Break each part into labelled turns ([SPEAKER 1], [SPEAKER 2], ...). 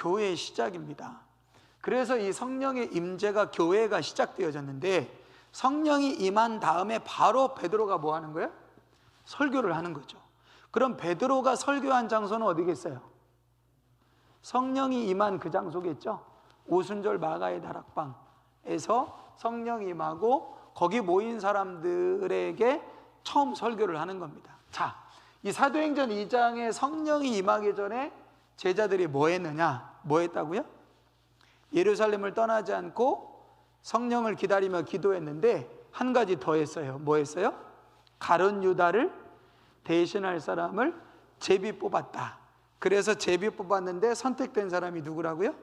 [SPEAKER 1] 교회의 시작입니다. 그래서 이 성령의 임재가 교회가 시작되어졌는데, 성령이 임한 다음에 바로 베드로가 뭐 하는 거예요? 설교를 하는 거죠. 그럼 베드로가 설교한 장소는 어디겠어요? 성령이 임한 그 장소겠죠. 오순절 마가의 다락방에서 성령이 임하고 거기 모인 사람들에게 처음 설교를 하는 겁니다. 자, 이 사도행전 2장에 성령이 임하기 전에 제자들이 뭐 했느냐? 뭐 했다고요? 예루살렘을 떠나지 않고 성령을 기다리며 기도했는데 한 가지 더 했어요. 뭐 했어요? 가룟 유다를 대신할 사람을 제비 뽑았다. 그래서 제비 뽑았는데 선택된 사람이 누구라고요?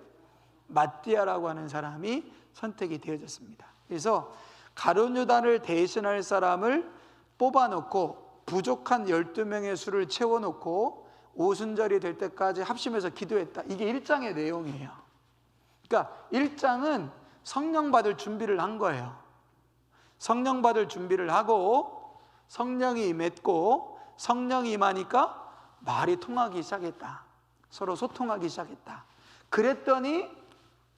[SPEAKER 1] 마띠아라고 하는 사람이 선택이 되어졌습니다. 그래서 가룟 유다를 대신할 사람을 뽑아놓고 부족한 12명의 수를 채워놓고 오순절이 될 때까지 합심해서 기도했다. 이게 1장의 내용이에요. 그러니까 1장은 성령 받을 준비를 한 거예요. 성령 받을 준비를 하고 성령이 임했고, 성령이 임하니까 말이 통하기 시작했다. 서로 소통하기 시작했다. 그랬더니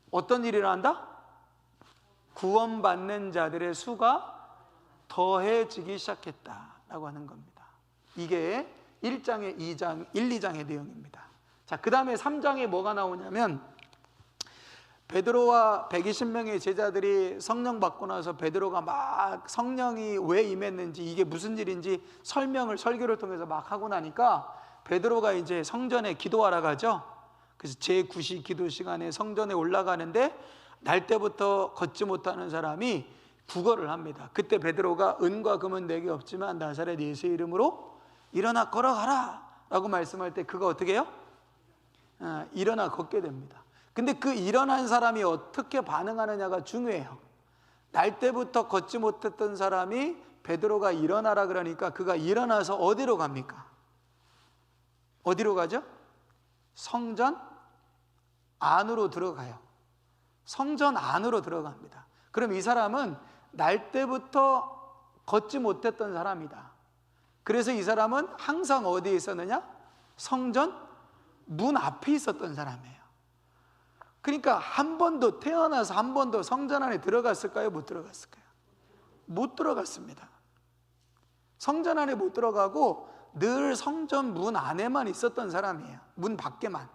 [SPEAKER 1] 어떤 일이 일어난다? 구원받는 자들의 수가 더해지기 시작했다라고 하는 겁니다. 이게 1장의 2장, 1, 2장의 내용입니다. 자, 그 다음에 3장에 뭐가 나오냐면, 베드로와 120명의 제자들이 성령 받고 나서 베드로가 막 성령이 왜 임했는지, 이게 무슨 일인지 설교를 통해서 막 하고 나니까 베드로가 이제 성전에 기도하러 가죠. 그래서 제9시 기도 시간에 성전에 올라가는데 날 때부터 걷지 못하는 사람이 구걸을 합니다. 그때 베드로가 은과 금은 내게 없지만 나사렛 예수의 이름으로 일어나 걸어가라 라고 말씀할 때 그거 어떻게 해요? 일어나 걷게 됩니다. 근데 그 일어난 사람이 어떻게 반응하느냐가 중요해요. 날 때부터 걷지 못했던 사람이 베드로가 일어나라 그러니까 그가 일어나서 어디로 갑니까? 어디로 가죠? 성전 안으로 들어가요. 성전 안으로 들어갑니다. 그럼 이 사람은 날 때부터 걷지 못했던 사람이다. 그래서 이 사람은 항상 어디에 있었느냐? 성전 문 앞에 있었던 사람이에요. 그러니까 한 번도, 태어나서 한 번도 성전 안에 들어갔을까요? 못 들어갔을까요? 못 들어갔습니다. 성전 안에 못 들어가고 늘 성전 문 안에만 있었던 사람이에요. 문 밖에만.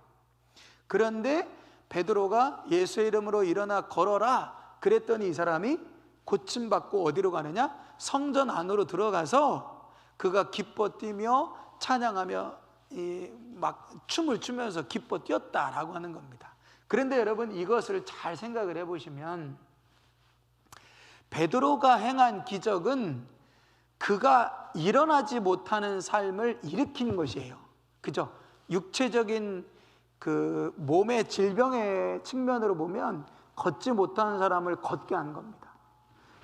[SPEAKER 1] 그런데 베드로가 예수의 이름으로 일어나 걸어라 그랬더니 이 사람이 고침받고 어디로 가느냐? 성전 안으로 들어가서 그가 기뻐 뛰며 찬양하며 막 춤을 추면서 기뻐 뛰었다라고 하는 겁니다. 그런데 여러분, 이것을 잘 생각을 해보시면 베드로가 행한 기적은 그가 일어나지 못하는 삶을 일으킨 것이에요. 그죠? 육체적인 그 몸의 질병의 측면으로 보면 걷지 못하는 사람을 걷게 한 겁니다.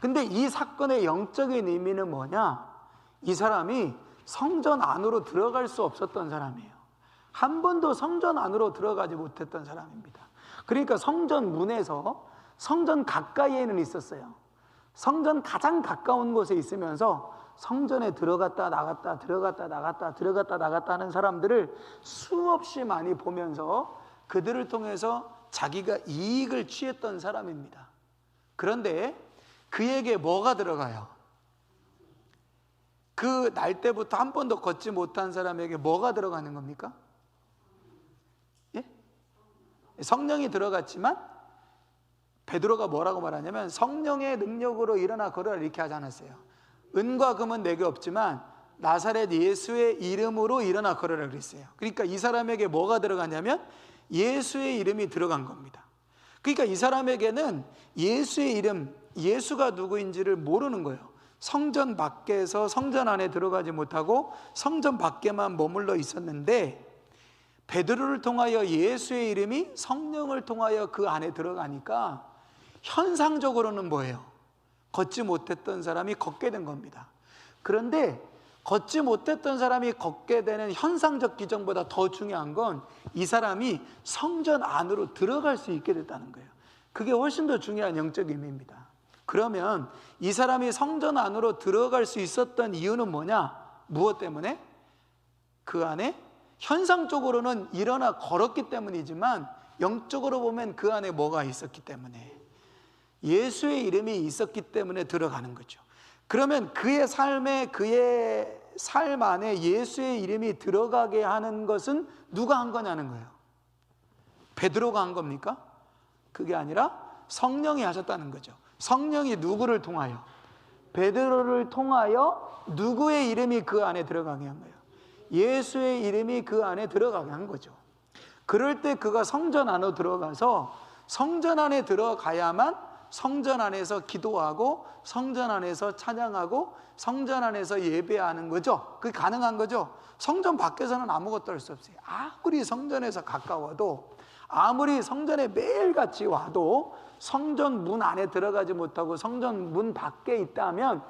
[SPEAKER 1] 근데 이 사건의 영적인 의미는 뭐냐? 이 사람이 성전 안으로 들어갈 수 없었던 사람이에요. 한 번도 성전 안으로 들어가지 못했던 사람입니다. 그러니까 성전 문에서 성전 가까이에는 있었어요. 성전 가장 가까운 곳에 있으면서 성전에 들어갔다 나갔다 들어갔다 나갔다 들어갔다 나갔다 하는 사람들을 수없이 많이 보면서 그들을 통해서 자기가 이익을 취했던 사람입니다. 그런데 그에게 뭐가 들어가요? 그 날 때부터 한 번도 걷지 못한 사람에게 뭐가 들어가는 겁니까? 예? 성령이 들어갔지만 베드로가 뭐라고 말하냐면 성령의 능력으로 일어나 걸어라 이렇게 하지 않았어요. 은과 금은 내게 없지만 나사렛 예수의 이름으로 일어나 걸어라 그랬어요. 그러니까 이 사람에게 뭐가 들어가냐면 예수의 이름이 들어간 겁니다. 그러니까 이 사람에게는 예수의 이름, 예수가 누구인지를 모르는 거예요. 성전 밖에서 성전 안에 들어가지 못하고 성전 밖에만 머물러 있었는데 베드로를 통하여 예수의 이름이 성령을 통하여 그 안에 들어가니까 현상적으로는 뭐예요? 걷지 못했던 사람이 걷게 된 겁니다. 그런데 걷지 못했던 사람이 걷게 되는 현상적 기정보다 더 중요한 건 이 사람이 성전 안으로 들어갈 수 있게 됐다는 거예요. 그게 훨씬 더 중요한 영적 의미입니다. 그러면 이 사람이 성전 안으로 들어갈 수 있었던 이유는 뭐냐? 무엇 때문에? 그 안에 현상적으로는 일어나 걸었기 때문이지만 영적으로 보면 그 안에 뭐가 있었기 때문에, 예수의 이름이 있었기 때문에 들어가는 거죠. 그러면 그의 삶 안에 예수의 이름이 들어가게 하는 것은 누가 한 거냐는 거예요. 베드로가 한 겁니까? 그게 아니라 성령이 하셨다는 거죠. 성령이 누구를 통하여? 베드로를 통하여 누구의 이름이 그 안에 들어가게 한 거예요? 예수의 이름이 그 안에 들어가게 한 거죠. 그럴 때 그가 성전 안으로 들어가서, 성전 안에 들어가야만 성전 안에서 기도하고 성전 안에서 찬양하고 성전 안에서 예배하는 거죠. 그게 가능한 거죠. 성전 밖에서는 아무것도 할 수 없어요. 아무리 성전에서 가까워도, 아무리 성전에 매일같이 와도 성전 문 안에 들어가지 못하고 성전 문 밖에 있다면,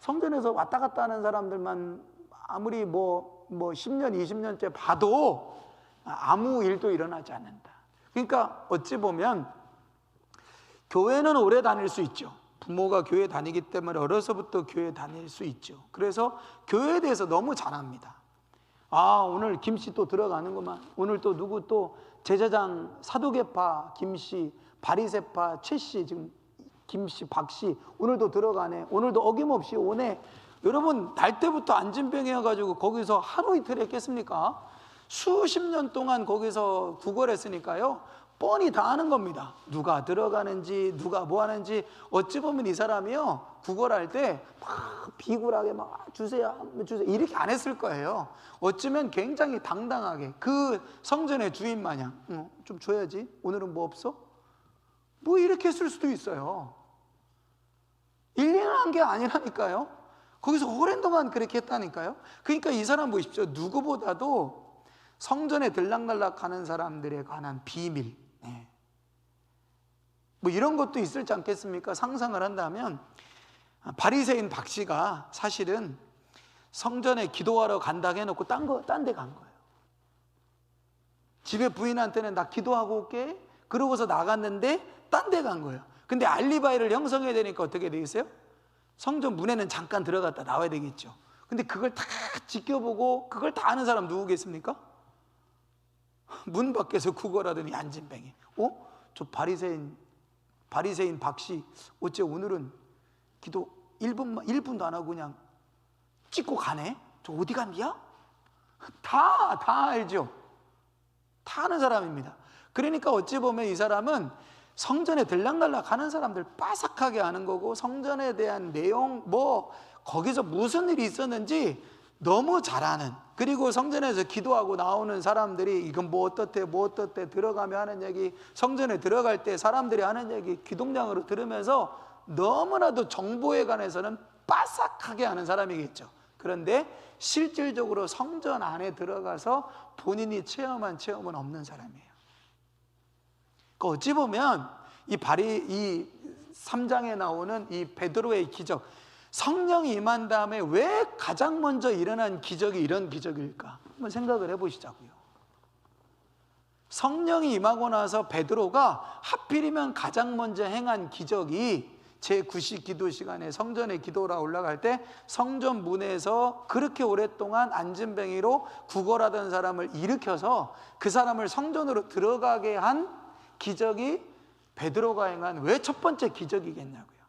[SPEAKER 1] 성전에서 왔다 갔다 하는 사람들만 아무리 뭐 10년 20년째 봐도 아무 일도 일어나지 않는다. 그러니까 어찌 보면 교회는 오래 다닐 수 있죠. 부모가 교회 다니기 때문에 어려서부터 교회 다닐 수 있죠. 그래서 교회에 대해서 너무 잘합니다. 오늘 김씨 또 들어가는구만. 오늘 또 누구 또 제사장 사두개파 김씨, 바리새파 최씨, 지금 김씨, 박씨 오늘도 들어가네. 오늘도 어김없이 오네. 여러분, 날 때부터 안진병이어가지고 거기서 하루 이틀 했겠습니까? 수십 년 동안 거기서 구걸했으니까요, 뻔히 다 아는 겁니다. 누가 들어가는지, 누가 뭐 하는지. 어찌 보면 이 사람이요, 구걸할 때 막 비굴하게 막 주세요 이렇게 안 했을 거예요. 어쩌면 굉장히 당당하게 그 성전의 주인 마냥 좀 줘야지, 오늘은 뭐 없어? 뭐 이렇게 했을 수도 있어요. 일리는 한 게 아니라니까요. 거기서 오랜 동안 그렇게 했다니까요. 그러니까 이 사람 보십시오. 누구보다도 성전에 들락날락 하는 사람들에 관한 비밀, 뭐 이런 것도 있을지 않겠습니까? 상상을 한다면, 바리새인 박씨가 사실은 성전에 기도하러 간다고 해놓고 딴 데 간 거예요. 집에 부인한테는 나 기도하고 올게 그러고서 나갔는데 딴 데 간 거예요. 근데 알리바이를 형성해야 되니까 어떻게 되겠어요? 성전 문에는 잠깐 들어갔다 나와야 되겠죠. 근데 그걸 다 지켜보고 그걸 다 아는 사람 누구겠습니까? 문 밖에서 구걸하더니 안진뱅이. 저 바리새인 박씨 어째 오늘은 기도 1분도 안 하고 그냥 찍고 가네? 저 어디 간디야? 다 알죠. 다 아는 사람입니다. 그러니까 어찌 보면 이 사람은 성전에 들락날락 하는 사람들 빠삭하게 아는 거고, 성전에 대한 내용, 뭐 거기서 무슨 일이 있었는지 너무 잘 아는, 그리고 성전에서 기도하고 나오는 사람들이 이건 뭐 어떻대 들어가며 하는 얘기, 성전에 들어갈 때 사람들이 하는 얘기 귀동냥으로 들으면서 너무나도 정보에 관해서는 빠삭하게 아는 사람이겠죠. 그런데 실질적으로 성전 안에 들어가서 본인이 체험한 체험은 없는 사람이에요. 어찌 보면 이 3장에 나오는 이 베드로의 기적, 성령이 임한 다음에 왜 가장 먼저 일어난 기적이 이런 기적일까? 한번 생각을 해보시자고요. 성령이 임하고 나서 베드로가 하필이면 가장 먼저 행한 기적이 제9시 기도 시간에 성전에 기도라 올라갈 때 성전 문에서 그렇게 오랫동안 안진뱅이로 구걸하던 사람을 일으켜서 그 사람을 성전으로 들어가게 한 기적이 베드로가 행한 왜 첫 번째 기적이겠냐고요.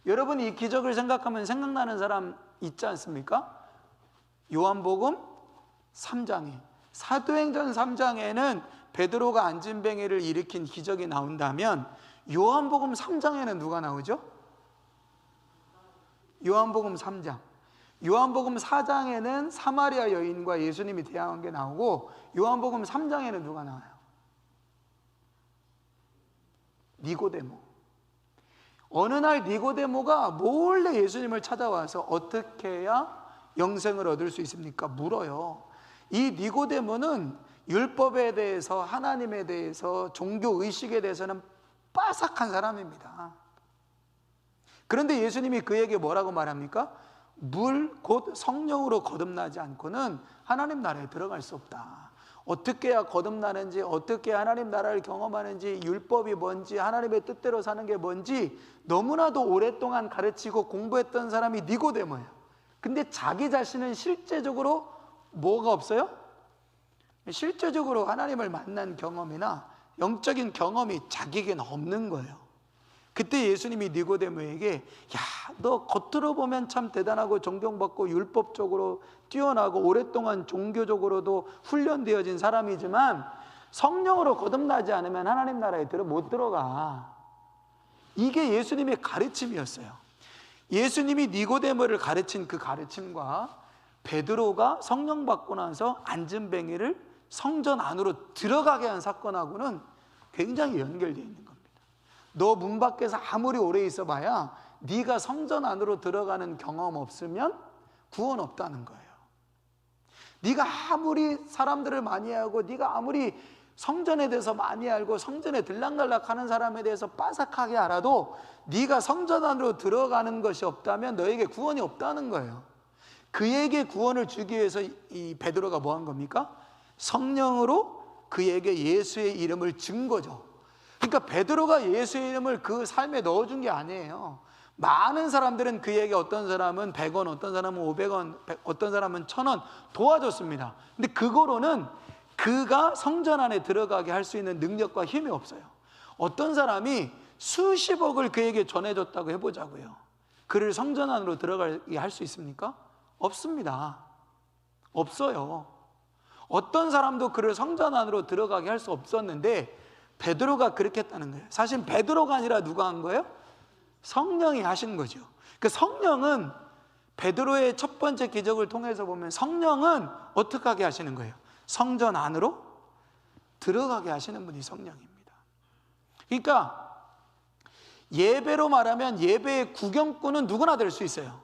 [SPEAKER 1] 여러분, 이 기적을 생각하면 생각나는 사람 있지 않습니까? 요한복음 3장에, 사도행전 3장에는 베드로가 안진뱅이를 일으킨 기적이 나온다면 요한복음 3장에는 누가 나오죠? 요한복음 3장. 요한복음 4장에는 사마리아 여인과 예수님이 대화한 게 나오고, 요한복음 3장에는 누가 나와요? 니고데모. 어느 날 니고데모가 몰래 예수님을 찾아와서 어떻게 해야 영생을 얻을 수 있습니까? 물어요. 이 니고데모는 율법에 대해서, 하나님에 대해서, 종교 의식에 대해서는 빠삭한 사람입니다. 그런데 예수님이 그에게 뭐라고 말합니까? 물 곧 성령으로 거듭나지 않고는 하나님 나라에 들어갈 수 없다. 어떻게 해야 거듭나는지, 어떻게 하나님 나라를 경험하는지, 율법이 뭔지, 하나님의 뜻대로 사는 게 뭔지 너무나도 오랫동안 가르치고 공부했던 사람이 니고데모예요. 근데 자기 자신은 실제적으로 뭐가 없어요? 실제적으로 하나님을 만난 경험이나 영적인 경험이 자기에게는 없는 거예요. 그때 예수님이 니고데모에게 야, 너 겉으로 보면 참 대단하고 존경받고 율법적으로 뛰어나고 오랫동안 종교적으로도 훈련되어진 사람이지만 성령으로 거듭나지 않으면 하나님 나라에 못 들어가. 이게 예수님의 가르침이었어요. 예수님이 니고데모를 가르친 그 가르침과 베드로가 성령 받고 나서 안진뱅이를 성전 안으로 들어가게 한 사건하고는 굉장히 연결되어 있는 겁니다. 너 문 밖에서 아무리 오래 있어봐야 네가 성전 안으로 들어가는 경험 없으면 구원 없다는 거예요. 네가 아무리 사람들을 많이 하고 네가 아무리 성전에 대해서 많이 알고 성전에 들락날락하는 사람에 대해서 빠삭하게 알아도 네가 성전 안으로 들어가는 것이 없다면 너에게 구원이 없다는 거예요. 그에게 구원을 주기 위해서 이 베드로가 뭐 한 겁니까? 성령으로 그에게 예수의 이름을 준 거죠. 그러니까 베드로가 예수의 이름을 그 삶에 넣어준 게 아니에요. 많은 사람들은 그에게 어떤 사람은 100원, 어떤 사람은 500원, 어떤 사람은 1000원 도와줬습니다. 근데 그거로는 그가 성전 안에 들어가게 할 수 있는 능력과 힘이 없어요. 어떤 사람이 수십억을 그에게 전해줬다고 해보자고요. 그를 성전 안으로 들어가게 할 수 있습니까? 없습니다. 없어요. 어떤 사람도 그를 성전 안으로 들어가게 할 수 없었는데 베드로가 그렇게 했다는 거예요. 사실 베드로가 아니라 누가 한 거예요? 성령이 하신 거죠. 그 성령은 베드로의 첫 번째 기적을 통해서 보면 성령은 어떻게 하게 하시는 거예요? 성전 안으로 들어가게 하시는 분이 성령입니다. 그러니까 예배로 말하면 예배의 구경꾼은 누구나 될 수 있어요.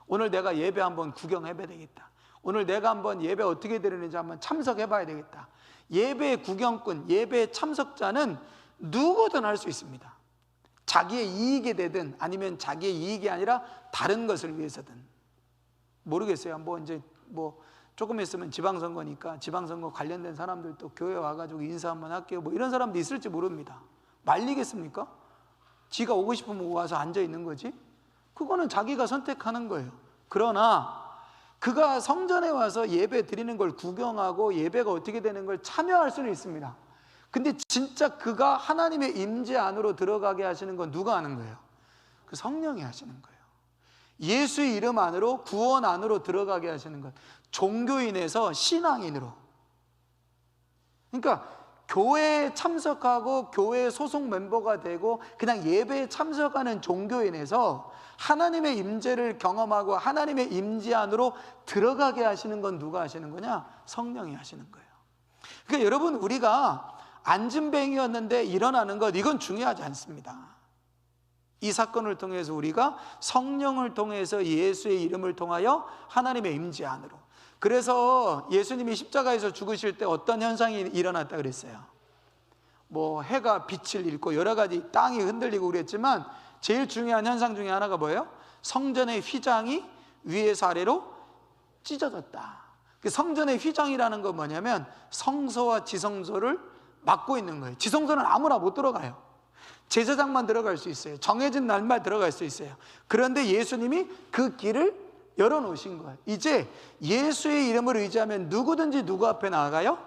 [SPEAKER 1] 오늘 내가 예배 한번 구경해봐야 되겠다. 오늘 내가 한번 예배 어떻게 드리는지 한번 참석해봐야 되겠다. 예배의 구경꾼, 예배의 참석자는 누구든 할 수 있습니다. 자기의 이익이 되든 아니면 자기의 이익이 아니라 다른 것을 위해서든. 모르겠어요. 조금 있으면 지방선거니까 지방선거 관련된 사람들도 교회 와가지고 인사 한번 할게요. 이런 사람도 있을지 모릅니다. 말리겠습니까? 지가 오고 싶으면 와서 앉아 있는 거지. 그거는 자기가 선택하는 거예요. 그러나 그가 성전에 와서 예배 드리는 걸 구경하고 예배가 어떻게 되는 걸 참여할 수는 있습니다. 근데 진짜 그가 하나님의 임재 안으로 들어가게 하시는 건 누가 하는 거예요? 그 성령이 하시는 거예요. 예수의 이름 안으로, 구원 안으로 들어가게 하시는 것. 종교인에서 신앙인으로. 그러니까 교회에 참석하고 교회 소속 멤버가 되고 그냥 예배에 참석하는 종교인에서 하나님의 임재를 경험하고 하나님의 임재 안으로 들어가게 하시는 건 누가 하시는 거냐? 성령이 하시는 거예요. 그러니까 여러분, 우리가 안진뱅이였는데 일어나는 것, 이건 중요하지 않습니다. 이 사건을 통해서 우리가 성령을 통해서 예수의 이름을 통하여 하나님의 임재 안으로. 그래서 예수님이 십자가에서 죽으실 때 어떤 현상이 일어났다 그랬어요? 해가 빛을 잃고 여러 가지 땅이 흔들리고 그랬지만 제일 중요한 현상 중에 하나가 뭐예요? 성전의 휘장이 위에서 아래로 찢어졌다. 그 성전의 휘장이라는 건 뭐냐면 성소와 지성소를 막고 있는 거예요. 지성소는 아무나 못 들어가요. 제사장만 들어갈 수 있어요. 정해진 날만 들어갈 수 있어요. 그런데 예수님이 그 길을 열어놓으신 거예요. 이제 예수의 이름을 의지하면 누구든지 누구 앞에 나아가요?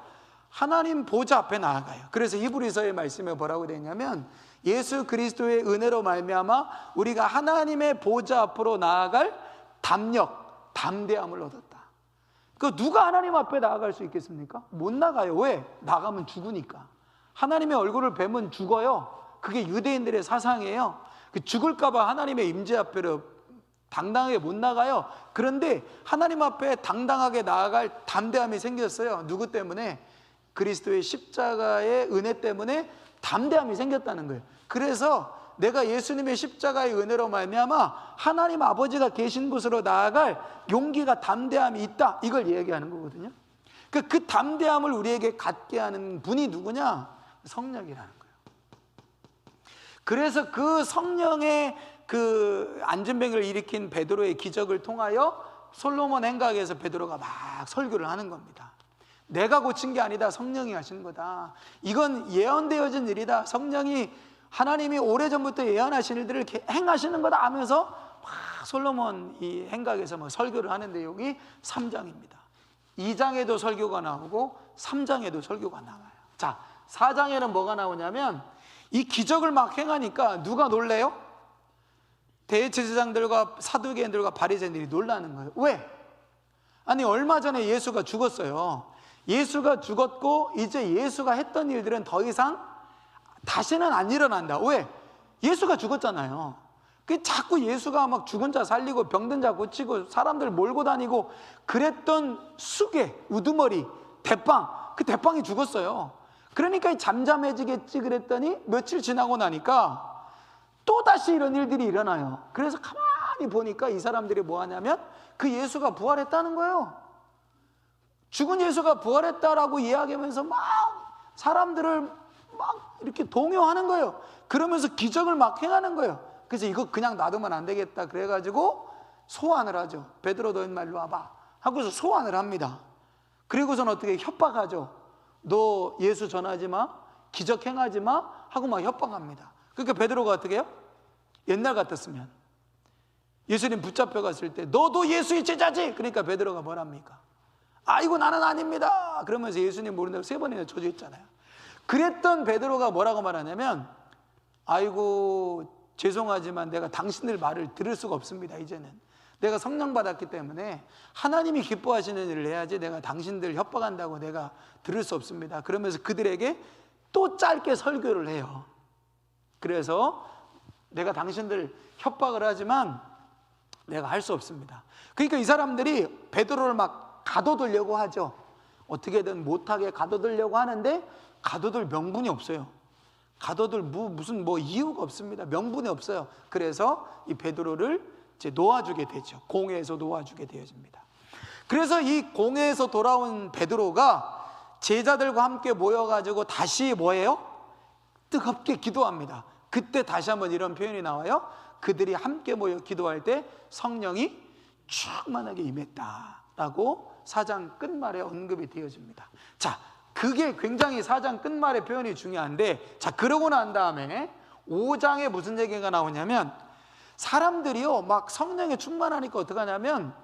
[SPEAKER 1] 하나님 보좌 앞에 나아가요. 그래서 히브리서의 말씀에 뭐라고 되어 있냐면 예수 그리스도의 은혜로 말미암아 우리가 하나님의 보좌 앞으로 나아갈 담력, 담대함을 얻었다. 누가 하나님 앞에 나아갈 수 있겠습니까? 못 나가요. 왜? 나가면 죽으니까. 하나님의 얼굴을 뵈면 죽어요. 그게 유대인들의 사상이에요. 죽을까 봐 하나님의 임재 앞으로 당당하게 못 나가요. 그런데 하나님 앞에 당당하게 나아갈 담대함이 생겼어요. 누구 때문에? 그리스도의 십자가의 은혜 때문에 담대함이 생겼다는 거예요. 그래서 내가 예수님의 십자가의 은혜로 말미암아 하나님 아버지가 계신 곳으로 나아갈 용기가, 담대함이 있다, 이걸 얘기하는 거거든요. 그 담대함을 우리에게 갖게 하는 분이 누구냐? 성령이라는 거예요. 그래서 그 성령의 그 안진뱅이를 일으킨 베드로의 기적을 통하여 솔로몬 행각에서 베드로가 막 설교를 하는 겁니다. 내가 고친 게 아니다, 성령이 하신 거다. 이건 예언되어진 일이다. 성령이, 하나님이 오래전부터 예언하신 일들을 행하시는 거다 하면서 막 솔로몬 이 행각에서 설교를 하는 내용이 3장입니다. 2장에도 설교가 나오고 3장에도 설교가 나와요. 자, 4장에는 뭐가 나오냐면 이 기적을 막 행하니까 누가 놀래요? 대제사장들과 사두개인들과 바리새인들이 놀라는 거예요. 왜? 아니, 얼마 전에 예수가 죽었어요. 예수가 죽었고 이제 예수가 했던 일들은 더 이상 다시는 안 일어난다. 왜? 예수가 죽었잖아요. 그 자꾸 예수가 막 죽은 자 살리고 병든 자 고치고 사람들 몰고 다니고 그랬던 수개, 우두머리, 대빵, 그 대빵이 죽었어요. 그러니까 잠잠해지겠지 그랬더니 며칠 지나고 나니까 또다시 이런 일들이 일어나요. 그래서 가만히 보니까 이 사람들이 뭐 하냐면 그 예수가 부활했다는 거예요. 죽은 예수가 부활했다라고 이야기하면서 막 사람들을 막 이렇게 동요하는 거예요. 그러면서 기적을 막 행하는 거예요. 그래서 이거 그냥 놔두면 안 되겠다 그래가지고 소환을 하죠. 베드로 너 인마 일로 와봐 하고서 소환을 합니다. 그리고선 어떻게 협박하죠. 너 예수 전하지 마, 기적 행하지 마 하고 막 협박합니다. 그러니까 베드로가 어떻게 해요? 옛날 같았으면 예수님 붙잡혀 갔을 때 너도 예수의 제자지. 그러니까 베드로가 뭐랍니까? 아이고 나는 아닙니다 그러면서 예수님 모른다고 3번이나 저주했잖아요. 그랬던 베드로가 뭐라고 말하냐면 아이고 죄송하지만 내가 당신들 말을 들을 수가 없습니다. 이제는 내가 성령 받았기 때문에 하나님이 기뻐하시는 일을 해야지 내가 당신들 협박한다고 내가 들을 수 없습니다. 그러면서 그들에게 또 짧게 설교를 해요. 그래서 내가 당신들 협박을 하지만 내가 할 수 없습니다. 그러니까 이 사람들이 베드로를 막 가둬두려고 하죠. 어떻게든 못하게 가둬두려고 하는데 가둬둘 명분이 없어요. 가둬둘 무슨 이유가 없습니다. 명분이 없어요. 그래서 이 베드로를 이제 놓아주게 되죠. 공회에서 놓아주게 되어집니다. 그래서 이 공회에서 돌아온 베드로가 제자들과 함께 모여가지고 다시 뭐예요? 뜨겁게 기도합니다. 그때 다시 한번 이런 표현이 나와요. 그들이 함께 모여 기도할 때 성령이 충만하게 임했다라고 4장 끝말에 언급이 되어집니다. 자, 그게 굉장히 4장 끝말의 표현이 중요한데, 자, 그러고 난 다음에 5장에 무슨 얘기가 나오냐면 사람들이요 막 성령에 충만하니까 어떻게 하냐면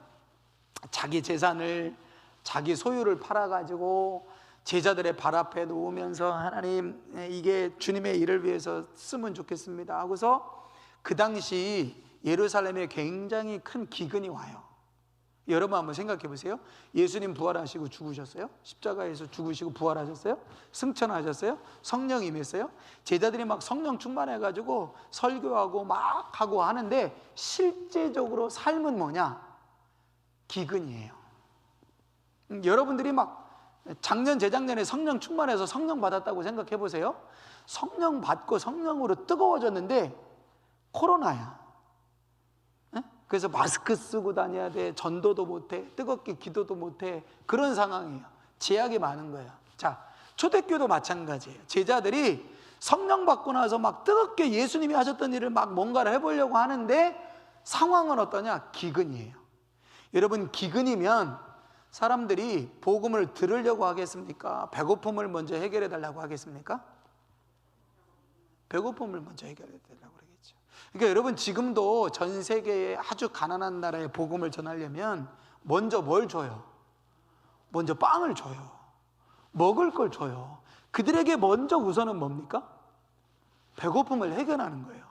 [SPEAKER 1] 자기 재산을, 자기 소유를 팔아가지고 제자들의 발 앞에 놓으면서 하나님 이게 주님의 일을 위해서 쓰면 좋겠습니다 하고서 그 당시 예루살렘에 굉장히 큰 기근이 와요. 여러분 한번 생각해 보세요. 예수님 부활하시고 죽으셨어요? 십자가에서 죽으시고 부활하셨어요? 승천하셨어요? 성령 임했어요? 제자들이 막 성령 충만해가지고 설교하고 막 하고 하는데 실제적으로 삶은 뭐냐? 기근이에요. 여러분들이 막 작년 재작년에 성령 충만해서 성령 받았다고 생각해 보세요. 성령 받고 성령으로 뜨거워졌는데 코로나야. 그래서 마스크 쓰고 다녀야 돼. 전도도 못해. 뜨겁게 기도도 못해. 그런 상황이에요. 제약이 많은 거예요. 자, 초대교도 마찬가지예요. 제자들이 성령 받고 나서 막 뜨겁게 예수님이 하셨던 일을 막 뭔가를 해보려고 하는데 상황은 어떠냐? 기근이에요. 여러분, 기근이면 사람들이 복음을 들으려고 하겠습니까? 배고픔을 먼저 해결해 달라고 하겠습니까? 배고픔을 먼저 해결해 달라고 그러겠죠. 그러니까 여러분, 지금도 전 세계의 아주 가난한 나라에 복음을 전하려면 먼저 뭘 줘요? 먼저 빵을 줘요. 먹을 걸 줘요. 그들에게 먼저 우선은 뭡니까? 배고픔을 해결하는 거예요.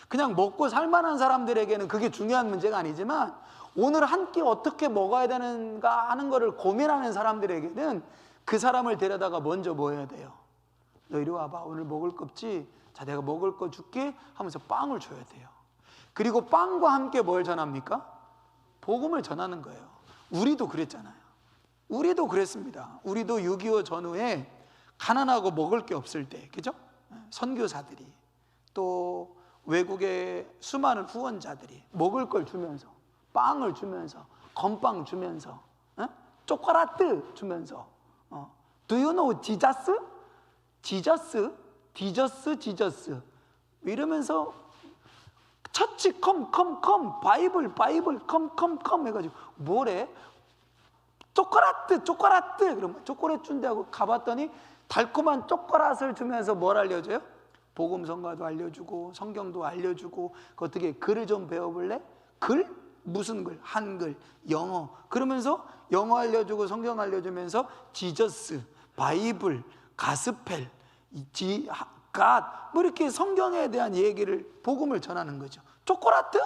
[SPEAKER 1] 그냥 먹고 살만한 사람들에게는 그게 중요한 문제가 아니지만 오늘 한 끼 어떻게 먹어야 되는가 하는 거를 고민하는 사람들에게는 그 사람을 데려다가 먼저 뭐 해야 돼요? 너 이리 와봐. 오늘 먹을 거 없지? 자, 내가 먹을 거 줄게 하면서 빵을 줘야 돼요. 그리고 빵과 함께 뭘 전합니까? 복음을 전하는 거예요. 우리도 그랬잖아요. 우리도 그랬습니다. 우리도 6.25 전후에 가난하고 먹을 게 없을 때, 그죠? 선교사들이 또 외국의 수많은 후원자들이 먹을 걸 주면서, 빵을 주면서, 건빵 주면서, 초콜릿 주면서, Do you know Jesus? Jesus? 디저스 이러면서 처치 컴 바이블 컴 해가지고 뭐래? 초콜릿 그러면 초콜릿 준다고 가봤더니 달콤한 초콜릿을 주면서 뭘 알려줘요? 복음 성가도 알려주고 성경도 알려주고 어떻게 글을 좀 배워볼래? 글? 무슨 글? 한글, 영어. 그러면서 영어 알려주고 성경 알려주면서 지저스, 바이블, 가스펠, 갓, 뭐 이렇게 성경에 대한 얘기를, 복음을 전하는 거죠. 초콜라트?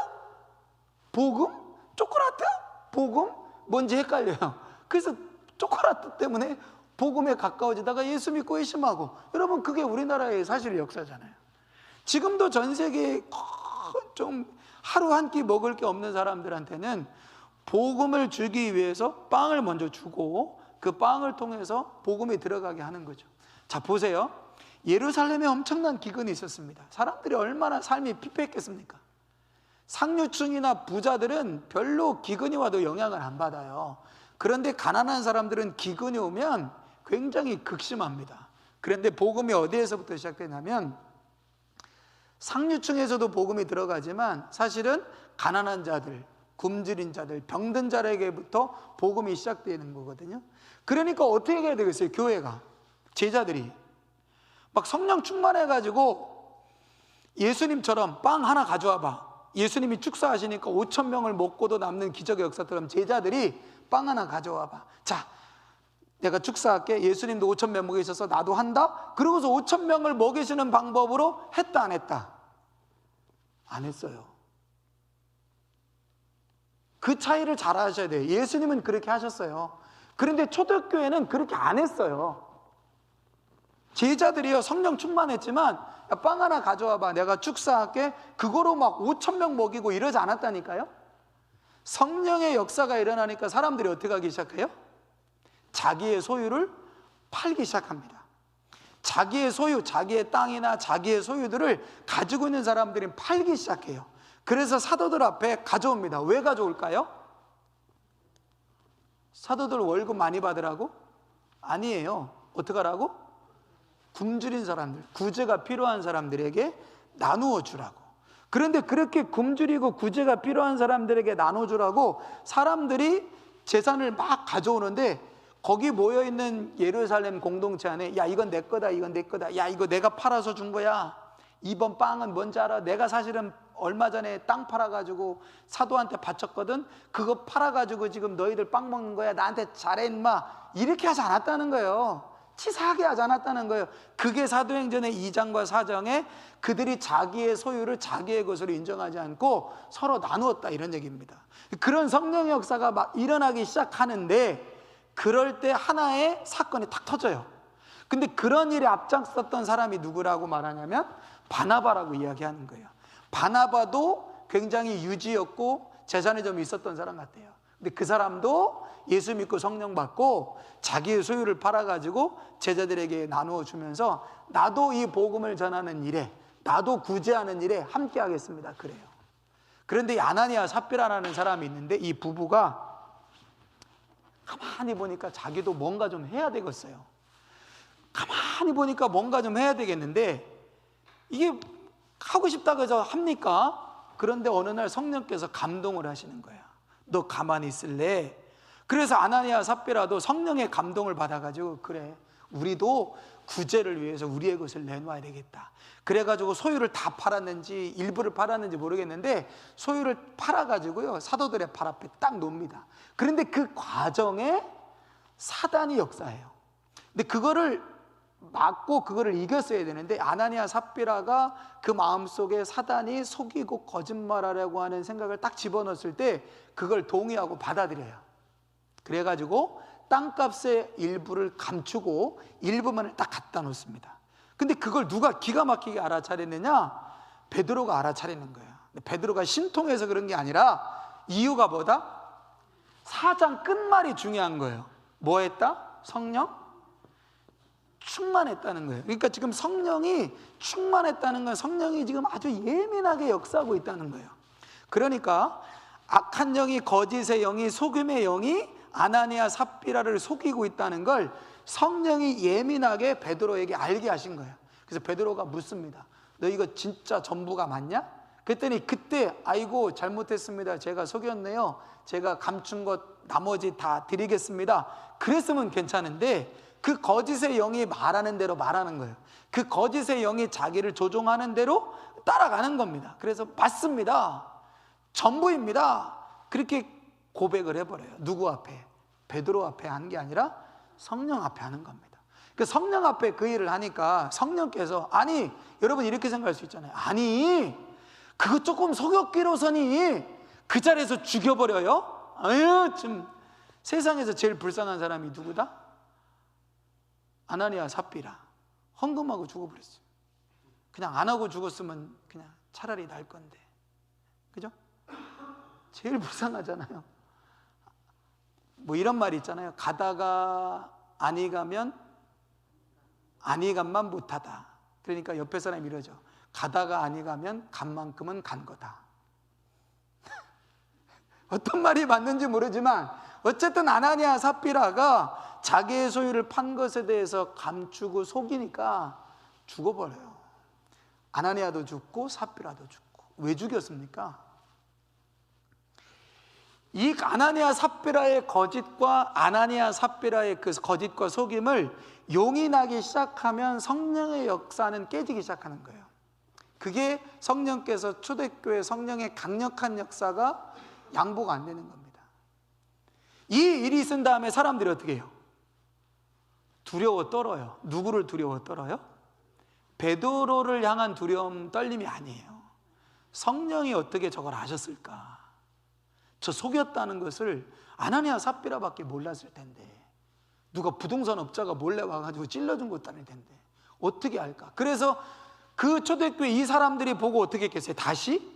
[SPEAKER 1] 복음? 초콜라트? 복음? 뭔지 헷갈려요. 그래서 초콜라트 때문에 복음에 가까워지다가 예수 믿고 의심하고, 여러분 그게 우리나라의 사실 역사잖아요. 지금도 전 세계에 좀 하루 한 끼 먹을 게 없는 사람들한테는 복음을 주기 위해서 빵을 먼저 주고 그 빵을 통해서 복음이 들어가게 하는 거죠. 자, 보세요. 예루살렘에 엄청난 기근이 있었습니다. 사람들이 얼마나 삶이 피폐했겠습니까? 상류층이나 부자들은 별로 기근이 와도 영향을 안 받아요. 그런데 가난한 사람들은 기근이 오면 굉장히 극심합니다. 그런데 복음이 어디에서부터 시작되냐면, 상류층에서도 복음이 들어가지만 사실은 가난한 자들, 굶주린 자들, 병든 자에게부터 복음이 시작되는 거거든요. 그러니까 어떻게 해야 되겠어요? 교회가, 제자들이 막 성령 충만해가지고 예수님처럼 빵 하나 가져와 봐. 예수님이 축사하시니까 5천 명을 먹고도 남는 기적의 역사처럼 제자들이 빵 하나 가져와 봐. 자, 내가 축사할게. 예수님도 5천 명 먹이셔서 나도 한다. 그러고서 5천 명을 먹이시는 방법으로 했다, 안 했다? 안 했어요. 그 차이를 잘 아셔야 돼요. 예수님은 그렇게 하셨어요. 그런데 초대교회는 그렇게 안 했어요. 제자들이요, 성령 충만했지만 야, 빵 하나 가져와 봐, 내가 축사할게, 그거로 막 5천 명 먹이고 이러지 않았다니까요. 성령의 역사가 일어나니까 사람들이 어떻게 하기 시작해요? 자기의 소유를 팔기 시작합니다. 자기의 소유, 자기의 땅이나 자기의 소유들을 가지고 있는 사람들이 팔기 시작해요. 그래서 사도들 앞에 가져옵니다. 왜 가져올까요? 사도들 월급 많이 받으라고? 아니에요. 어떻게 하라고? 굶주린 사람들, 구제가 필요한 사람들에게 나누어 주라고. 그런데 그렇게 굶주리고 구제가 필요한 사람들에게 나눠주라고 사람들이 재산을 막 가져오는데, 거기 모여있는 예루살렘 공동체 안에, 야 이건 내 거다, 이건 내 거다, 야 이거 내가 팔아서 준 거야, 이번 빵은 뭔지 알아? 내가 사실은 얼마 전에 땅 팔아가지고 사도한테 바쳤거든, 그거 팔아가지고 지금 너희들 빵 먹는 거야, 나한테 잘해 임마, 이렇게 하지 않았다는 거예요. 치사하게 하지 않았다는 거예요. 그게 사도행전의 2장과 4장에 그들이 자기의 소유를 자기의 것으로 인정하지 않고 서로 나누었다, 이런 얘기입니다. 그런 성령의 역사가 막 일어나기 시작하는데, 그럴 때 하나의 사건이 탁 터져요. 근데 그런 일에 앞장섰던 사람이 누구라고 말하냐면 바나바라고 이야기하는 거예요. 바나바도 굉장히 유지였고 재산이 좀 있었던 사람 같아요. 근데 그 사람도 예수 믿고 성령 받고 자기의 소유를 팔아가지고 제자들에게 나누어 주면서 나도 이 복음을 전하는 일에, 나도 구제하는 일에 함께 하겠습니다, 그래요. 그런데 이 아나니아 삽비라라는 사람이 있는데, 이 부부가 가만히 보니까 자기도 뭔가 좀 해야 되겠어요. 가만히 보니까 뭔가 좀 해야 되겠는데, 이게 하고 싶다고 해서 합니까? 그런데 어느 날 성령께서 감동을 하시는 거야. 너 가만히 있을래? 그래서 아나니아 삽비라도 성령의 감동을 받아가지고, 그래, 우리도 구제를 위해서 우리의 것을 내놓아야 되겠다. 그래가지고 소유를 다 팔았는지 일부를 팔았는지 모르겠는데 소유를 팔아가지고요, 사도들의 발 앞에 딱 놓습니다. 그런데 그 과정에 사단이 역사해요. 근데 그거를 막고 그거를 이겼어야 되는데, 아나니아 삽비라가 그 마음속에 사단이 속이고 거짓말하려고 하는 생각을 딱 집어넣었을 때 그걸 동의하고 받아들여요. 그래가지고 땅값의 일부를 감추고 일부만을 딱 갖다 놓습니다. 근데 그걸 누가 기가 막히게 알아차렸느냐? 베드로가 알아차리는 거예요. 베드로가 신통해서 그런 게 아니라 이유가 뭐다? 4장 끝말이 중요한 거예요. 뭐 했다? 성령? 충만했다는 거예요. 그러니까 지금 성령이 충만했다는 건 성령이 지금 아주 예민하게 역사하고 있다는 거예요. 그러니까 악한 영이, 거짓의 영이, 속임의 영이 아나니아 삽비라를 속이고 있다는 걸 성령이 예민하게 베드로에게 알게 하신 거예요. 그래서 베드로가 묻습니다. 너 이거 진짜 전부가 맞냐? 그랬더니 그때 아이고 잘못했습니다, 제가 속였네요, 제가 감춘 것 나머지 다 드리겠습니다, 그랬으면 괜찮은데 그 거짓의 영이 말하는 대로 말하는 거예요. 그 거짓의 영이 자기를 조종하는 대로 따라가는 겁니다. 그래서 맞습니다, 전부입니다, 그렇게 고백을 해버려요. 누구 앞에? 베드로 앞에 하는 게 아니라 성령 앞에 하는 겁니다. 그 성령 앞에 그 일을 하니까 성령께서, 아니 여러분 이렇게 생각할 수 있잖아요. 아니 그거 조금 속였기로서니 그 자리에서 죽여버려요? 아유 좀, 세상에서 제일 불쌍한 사람이 누구다? 아나니아 삽비라. 헌금하고 죽어버렸어요. 그냥 안 하고 죽었으면 그냥 차라리 날 건데, 그죠? 제일 불쌍하잖아요. 뭐 이런 말이 있잖아요. 가다가 아니 가면 아니 간만 못하다. 그러니까 옆에 사람이 이러죠. 가다가 아니 가면 간 만큼은 간 거다. 어떤 말이 맞는지 모르지만 어쨌든 아나니아 삽비라가 자기의 소유를 판 것에 대해서 감추고 속이니까 죽어버려요. 아나니아도 죽고 삽비라도 죽고. 왜 죽였습니까? 이 아나니아 삽비라의 거짓과 아나니아 삽비라의 그 거짓과 속임을 용인하기 시작하면 성령의 역사는 깨지기 시작하는 거예요. 그게 성령께서 초대교회 성령의 강력한 역사가 양보가 안 되는 겁니다. 이 일이 있은 다음에 사람들이 어떻게 해요? 두려워 떨어요. 누구를 두려워 떨어요? 베드로를 향한 두려움, 떨림이 아니에요. 성령이 어떻게 저걸 아셨을까? 저 속였다는 것을 아나니아 삽비라밖에 몰랐을 텐데, 누가 부동산 업자가 몰래 와가지고 찔러준 것도 아닐 텐데 어떻게 알까? 그래서 그 초대교회 이 사람들이 보고 어떻게 했겠어요? 다시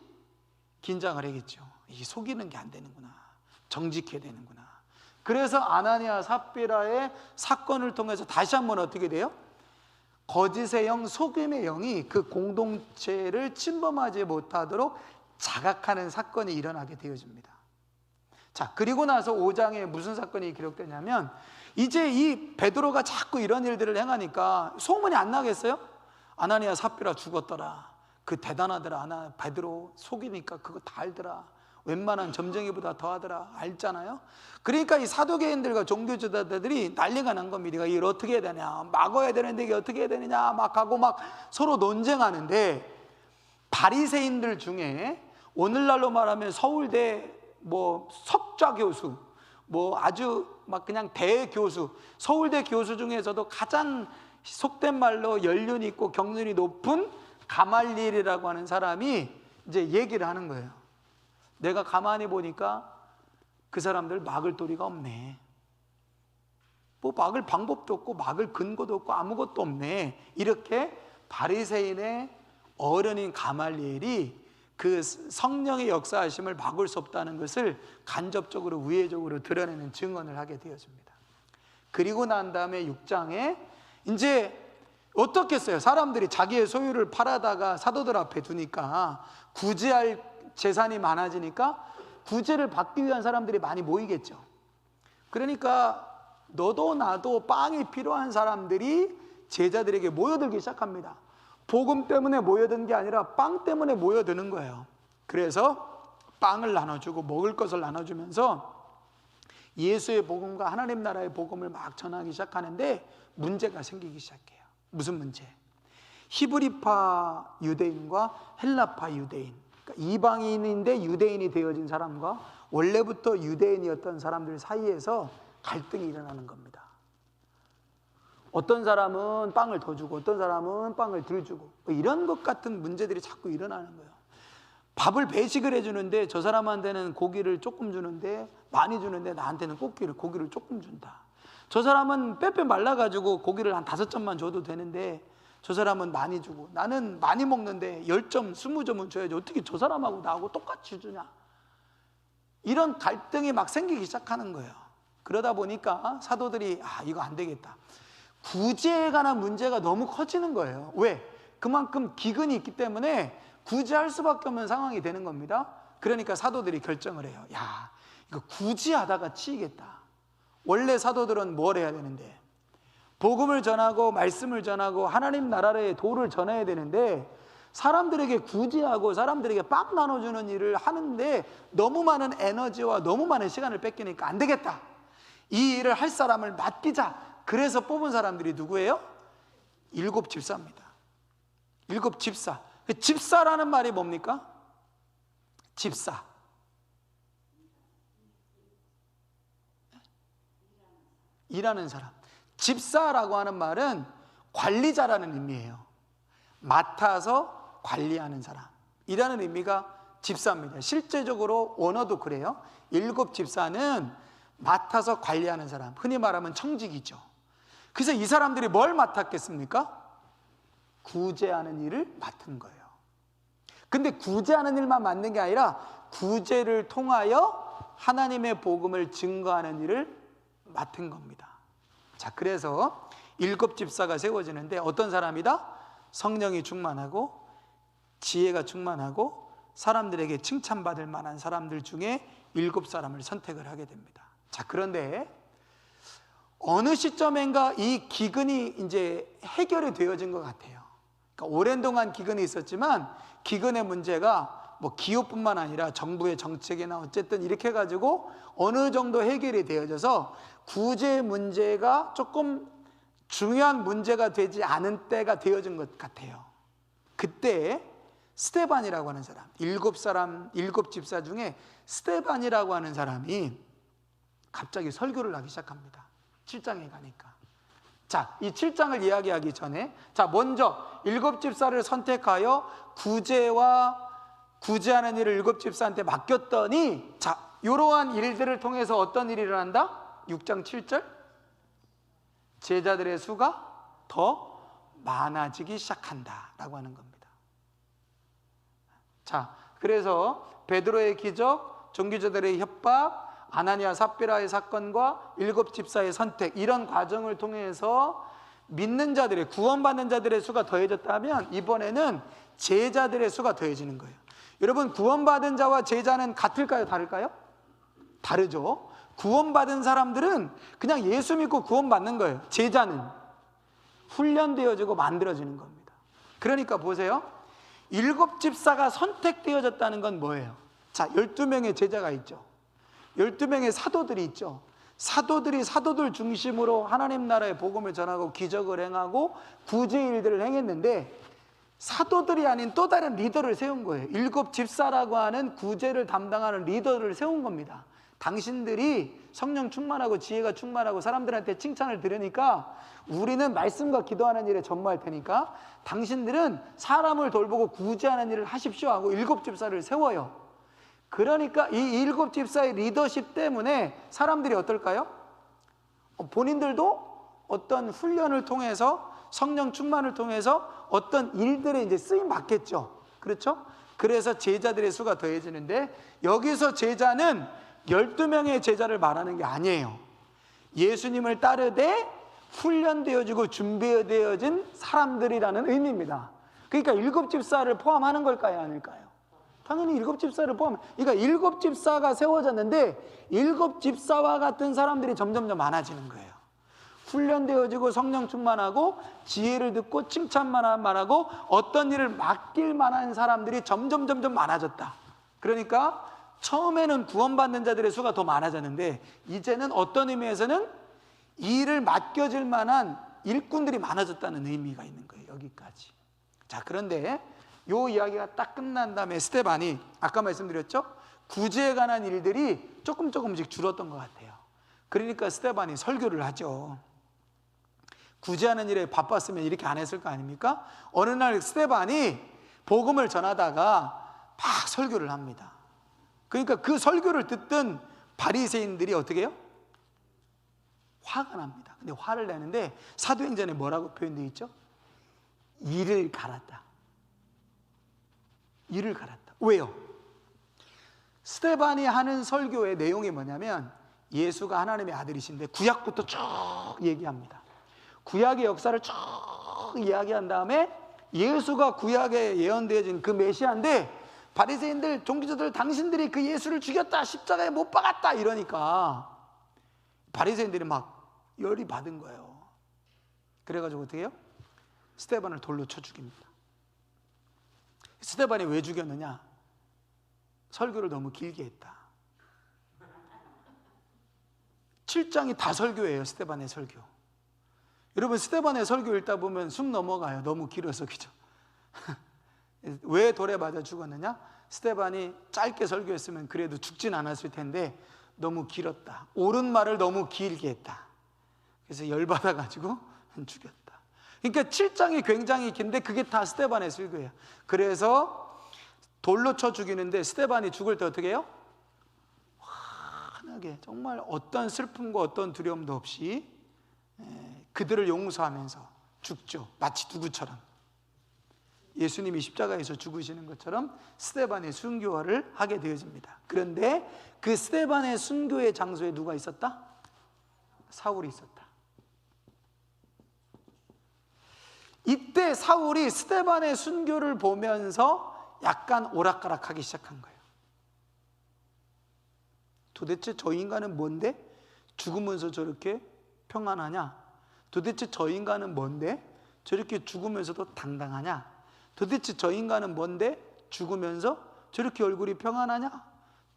[SPEAKER 1] 긴장을 하겠죠. 이게 속이는 게 안 되는구나, 정직해야 되는구나. 그래서 아나니아 삽비라의 사건을 통해서 다시 한번 어떻게 돼요? 거짓의 영, 속임의 영이 그 공동체를 침범하지 못하도록 자각하는 사건이 일어나게 되어집니다. 자, 그리고 나서 5장에 무슨 사건이 기록되냐면, 이제 이 베드로가 자꾸 이런 일들을 행하니까 소문이 안 나겠어요? 아나니아 삽비라 죽었더라, 그 대단하더라, 베드로 속이니까 그거 다 알더라, 웬만한 점쟁이보다 더 하더라, 알잖아요. 그러니까 이 사두개인들과 종교지도자들이 난리가 난 겁니다. 이걸 어떻게 해야 되냐, 막아야 되는데 이게 어떻게 해야 되느냐 막 하고 막 서로 논쟁하는데, 바리새인들 중에 오늘날로 말하면 서울대 뭐 석좌 교수, 뭐 아주 막 그냥 대교수, 서울대 교수 중에서도 가장 속된 말로 연륜이 있고 경륜이 높은 가말리엘이라고 하는 사람이 이제 얘기를 하는 거예요. 내가 가만히 보니까 그 사람들 막을 도리가 없네. 뭐 막을 방법도 없고 막을 근거도 없고 아무것도 없네. 이렇게 바리새인의 어른인 가말리엘이 그 성령의 역사하심을 막을 수 없다는 것을 간접적으로 우회적으로 드러내는 증언을 하게 되었습니다. 그리고 난 다음에 6장에 이제 어떻겠어요? 사람들이 자기의 소유를 팔아다가 사도들 앞에 두니까 구제할 재산이 많아지니까 구제를 받기 위한 사람들이 많이 모이겠죠. 그러니까 너도 나도 빵이 필요한 사람들이 제자들에게 모여들기 시작합니다. 복음 때문에 모여든 게 아니라 빵 때문에 모여드는 거예요. 그래서 빵을 나눠주고 먹을 것을 나눠주면서 예수의 복음과 하나님 나라의 복음을 막 전하기 시작하는데 문제가 생기기 시작해요. 무슨 문제? 히브리파 유대인과 헬라파 유대인, 그러니까 이방인인데 유대인이 되어진 사람과 원래부터 유대인이었던 사람들 사이에서 갈등이 일어나는 겁니다. 어떤 사람은 빵을 더 주고 어떤 사람은 빵을 덜 주고, 이런 것 같은 문제들이 자꾸 일어나는 거예요. 밥을 배식을 해주는데 저 사람한테는 고기를 조금 주는데 많이 주는데 나한테는 고기를 조금 준다. 저 사람은 빼빼 말라가지고 고기를 한 5점만 줘도 되는데 저 사람은 많이 주고, 나는 많이 먹는데 10점, 20점은 줘야지 어떻게 저 사람하고 나하고 똑같이 주냐. 이런 갈등이 막 생기기 시작하는 거예요. 그러다 보니까 사도들이 이거 안 되겠다. 구제에 관한 문제가 너무 커지는 거예요. 왜? 그만큼 기근이 있기 때문에 구제할 수밖에 없는 상황이 되는 겁니다. 그러니까 사도들이 결정을 해요. 야, 이거 구제하다가 치이겠다. 원래 사도들은 뭘 해야 되는데? 복음을 전하고 말씀을 전하고 하나님 나라의 도를 전해야 되는데, 사람들에게 구제하고 사람들에게 빵 나눠주는 일을 하는데 너무 많은 에너지와 너무 많은 시간을 뺏기니까 안 되겠다. 이 일을 할 사람을 맡기자. 그래서 뽑은 사람들이 누구예요? 7 집사입니다. 7 집사. 집사라는 말이 뭡니까? 집사. 일하는 사람. 집사라고 하는 말은 관리자라는 의미예요. 맡아서 관리하는 사람이라는 의미가 집사입니다. 실제적으로 원어도 그래요. 7 집사는 맡아서 관리하는 사람, 흔히 말하면 청직이죠. 그래서 이 사람들이 뭘 맡았겠습니까? 구제하는 일을 맡은 거예요. 근데 구제하는 일만 맡는 게 아니라 구제를 통하여 하나님의 복음을 증거하는 일을 맡은 겁니다. 자, 그래서 7 집사가 세워지는데 어떤 사람이다? 성령이 충만하고 지혜가 충만하고 사람들에게 칭찬받을 만한 사람들 중에 7 사람을 선택을 하게 됩니다. 자, 그런데 어느 시점인가 이 기근이 이제 해결이 되어진 것 같아요. 그러니까 오랜 동안 기근이 있었지만 기근의 문제가 뭐 기후뿐만 아니라 정부의 정책이나 어쨌든 이렇게 해가지고 어느 정도 해결이 되어져서 구제 문제가 조금 중요한 문제가 되지 않은 때가 되어진 것 같아요. 그때 스데반이라고 하는 사람, 7 집사 중에 스데반이라고 하는 사람이 갑자기 설교를 하기 시작합니다. 7장에 가니까. 자, 이 7장을 이야기하기 전에 먼저 7 집사를 선택하여 구제하는 일을 7 집사한테 맡겼더니 이러한 일들을 통해서 어떤 일이 일어난다? 6장 7절 제자들의 수가 더 많아지기 시작한다 라고 하는 겁니다. 자, 그래서 베드로의 기적, 종교자들의 협박, 아나니아 삽비라의 사건과 7 집사의 선택, 이런 과정을 통해서 믿는 자들의, 구원받는 자들의 수가 더해졌다면 이번에는 제자들의 수가 더해지는 거예요. 여러분, 구원받은 자와 제자는 같을까요? 다를까요? 다르죠. 구원받은 사람들은 그냥 예수 믿고 구원받는 거예요. 제자는 훈련되어지고 만들어지는 겁니다. 그러니까 보세요. 7 집사가 선택되어졌다는 건 뭐예요? 자, 12명의 제자가 있죠. 12명의 사도들이 있죠. 사도들이 사도들 중심으로 하나님 나라의 복음을 전하고 기적을 행하고 구제 일들을 행했는데 사도들이 아닌 또 다른 리더를 세운 거예요. 7 집사라고 하는 구제를 담당하는 리더를 세운 겁니다. 당신들이 성령 충만하고 지혜가 충만하고 사람들한테 칭찬을 들으니까 우리는 말씀과 기도하는 일에 전무할 테니까 당신들은 사람을 돌보고 구제하는 일을 하십시오 하고 7 집사를 세워요. 그러니까 이 7 집사의 리더십 때문에 사람들이 어떨까요? 본인들도 어떤 훈련을 통해서 성령 충만을 통해서 어떤 일들에 이제 쓰임 받겠죠. 그렇죠? 그래서 제자들의 수가 더해지는데 여기서 제자는 12명의 제자를 말하는 게 아니에요. 예수님을 따르되 훈련되어지고 준비되어진 사람들이라는 의미입니다. 그러니까 7 집사를 포함하는 걸까요? 아닐까요? 당연히 7 집사를 그러니까 7 집사가 세워졌는데 7 집사와 같은 사람들이 점점 많아지는 거예요. 훈련되어지고 성령 충만하고 지혜를 듣고 칭찬만 말하고 어떤 일을 맡길 만한 사람들이 점점 많아졌다. 그러니까 처음에는 구원받는 자들의 수가 더 많아졌는데 이제는 어떤 의미에서는 일을 맡겨질 만한 일꾼들이 많아졌다는 의미가 있는 거예요. 여기까지. 자, 그런데 이 이야기가 딱 끝난 다음에 스데반이 아까 말씀드렸죠? 구제에 관한 일들이 조금씩 줄었던 것 같아요. 그러니까 스데반이 설교를 하죠. 구제하는 일에 바빴으면 이렇게 안 했을 거 아닙니까? 어느 날 스데반이 복음을 전하다가 막 설교를 합니다. 그러니까 그 설교를 듣던 바리새인들이 어떻게 해요? 화가 납니다. 근데 화를 내는데 사도행전에 뭐라고 표현되어 있죠? 이를 갈았다. 이를 갈았다. 왜요? 스데반이 하는 설교의 내용이 뭐냐면 예수가 하나님의 아들이신데 구약부터 쭉 얘기합니다. 구약의 역사를 쭉 이야기한 다음에 예수가 구약에 예언되어진 그 메시아인데 바리새인들, 종교자들 당신들이 그 예수를 죽였다, 십자가에 못 박았다 이러니까 바리새인들이 막 열이 받은 거예요. 그래가지고 어떻게 해요? 스데반을 돌로 쳐 죽입니다. 스데반이 왜 죽였느냐? 설교를 너무 길게 했다. 7장이 다 설교예요. 스데반의 설교. 여러분, 스데반의 설교 읽다 보면 숨 넘어가요. 너무 길어서. 그죠? 왜 돌에 맞아 죽었느냐? 스데반이 짧게 설교했으면 그래도 죽진 않았을 텐데 너무 길었다. 옳은 말을 너무 길게 했다. 그래서 열받아 가지고 죽였다. 그러니까 7장이 굉장히 긴데 그게 다 스데반의 설교예요. 그래서 돌로 쳐 죽이는데 스데반이 죽을 때 어떻게 해요? 환하게, 정말 어떤 슬픔과 어떤 두려움도 없이 그들을 용서하면서 죽죠. 마치 누구처럼, 예수님이 십자가에서 죽으시는 것처럼 스데반의 순교를 하게 되어집니다. 그런데 그 스데반의 순교의 장소에 누가 있었다? 사울이 있었다. 이때 사울이 스데반의 순교를 보면서 약간 오락가락하기 시작한 거예요. 도대체 저 인간은 뭔데 죽으면서 저렇게 평안하냐? 도대체 저 인간은 뭔데 저렇게 죽으면서도 당당하냐? 도대체 저 인간은 뭔데 죽으면서 저렇게 얼굴이 평안하냐?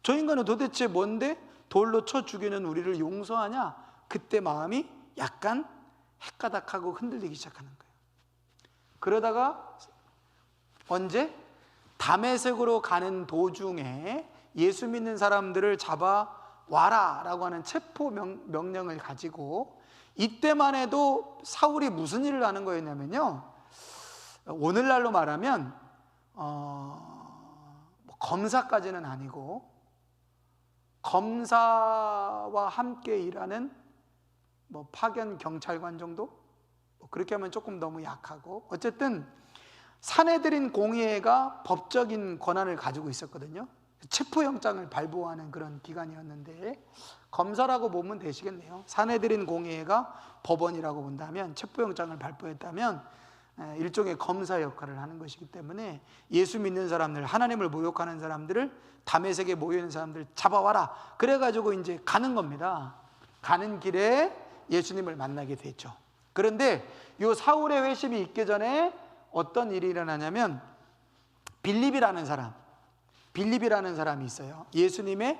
[SPEAKER 1] 저 인간은 도대체 뭔데 돌로 쳐 죽이는 우리를 용서하냐? 그때 마음이 약간 헷가닥하고 흔들리기 시작하는 거예요. 그러다가 언제? 다메섹으로 가는 도중에 예수 믿는 사람들을 잡아와라 라고 하는 체포 명령을 가지고, 이때만 해도 사울이 무슨 일을 하는 거였냐면요, 오늘날로 말하면 검사까지는 아니고 검사와 함께 일하는 파견 경찰관 정도? 그렇게 하면 조금 너무 약하고, 어쨌든 사내들인 공의회가 법적인 권한을 가지고 있었거든요. 체포영장을 발부하는 그런 기관이었는데, 검사라고 보면 되시겠네요. 사내들인 공의회가 법원이라고 본다면, 체포영장을 발부했다면 일종의 검사 역할을 하는 것이기 때문에 예수 믿는 사람들, 하나님을 모욕하는 사람들을, 다메섹에 모여있는 사람들 잡아와라, 그래가지고 이제 가는 겁니다. 가는 길에 예수님을 만나게 되죠. 그런데 이 사울의 회심이 있기 전에 어떤 일이 일어나냐면, 빌립이라는 사람이 있어요. 예수님의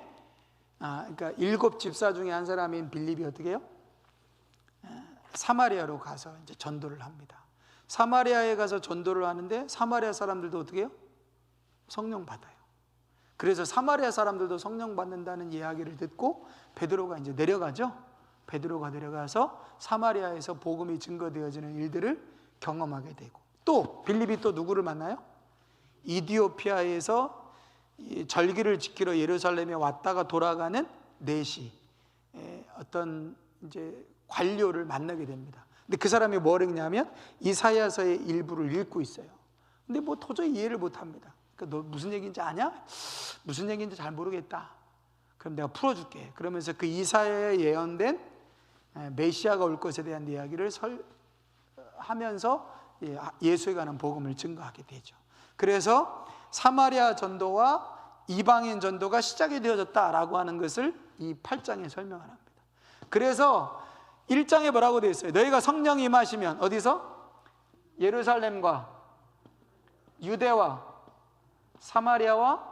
[SPEAKER 1] 그러니까 7 집사 중에 한 사람인 빌립이 어떻게 해요? 사마리아로 가서 이제 전도를 합니다. 사마리아에 가서 전도를 하는데 사마리아 사람들도 어떻게 해요? 성령 받아요. 그래서 사마리아 사람들도 성령 받는다는 이야기를 듣고 베드로가 이제 내려가죠. 베드로가 내려가서 사마리아에서 복음이 증거되어지는 일들을 경험하게 되고, 또 빌립이 또 누구를 만나요? 이디오피아에서 절기를 지키러 예루살렘에 왔다가 돌아가는 내시, 어떤 이제 관료를 만나게 됩니다. 근데 그 사람이 뭘 읽냐면 이사야서의 일부를 읽고 있어요. 근데 도저히 이해를 못합니다. 그러니까 너 무슨 얘기인지 아냐? 무슨 얘기인지 잘 모르겠다. 그럼 내가 풀어줄게. 그러면서 그 이사야에 예언된 메시아가 올 것에 대한 이야기를 하면서 예수에 관한 복음을 증거하게 되죠. 그래서 사마리아 전도와 이방인 전도가 시작이 되어졌다라고 하는 것을 이 8장에 설명을 합니다. 그래서 1장에 뭐라고 되어 있어요? 너희가 성령이 임하시면 어디서? 예루살렘과 유대와 사마리아와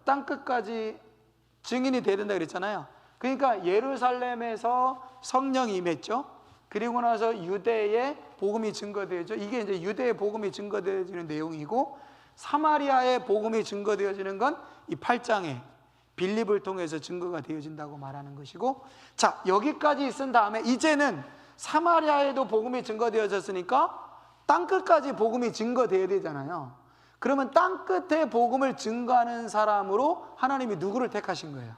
[SPEAKER 1] 땅끝까지 증인이 되야 된다 그랬잖아요. 그러니까 예루살렘에서 성령이 임했죠. 그리고 나서 유대에 복음이 증거되어져. 이게 이제 유대의 복음이 증거되어지는 내용이고, 사마리아의 복음이 증거되어지는 건 이 8장에 빌립을 통해서 증거가 되어진다고 말하는 것이고, 자, 여기까지 있은 다음에 이제는 사마리아에도 복음이 증거되어졌으니까 땅끝까지 복음이 증거되어야 되잖아요. 그러면 땅끝에 복음을 증거하는 사람으로 하나님이 누구를 택하신 거예요?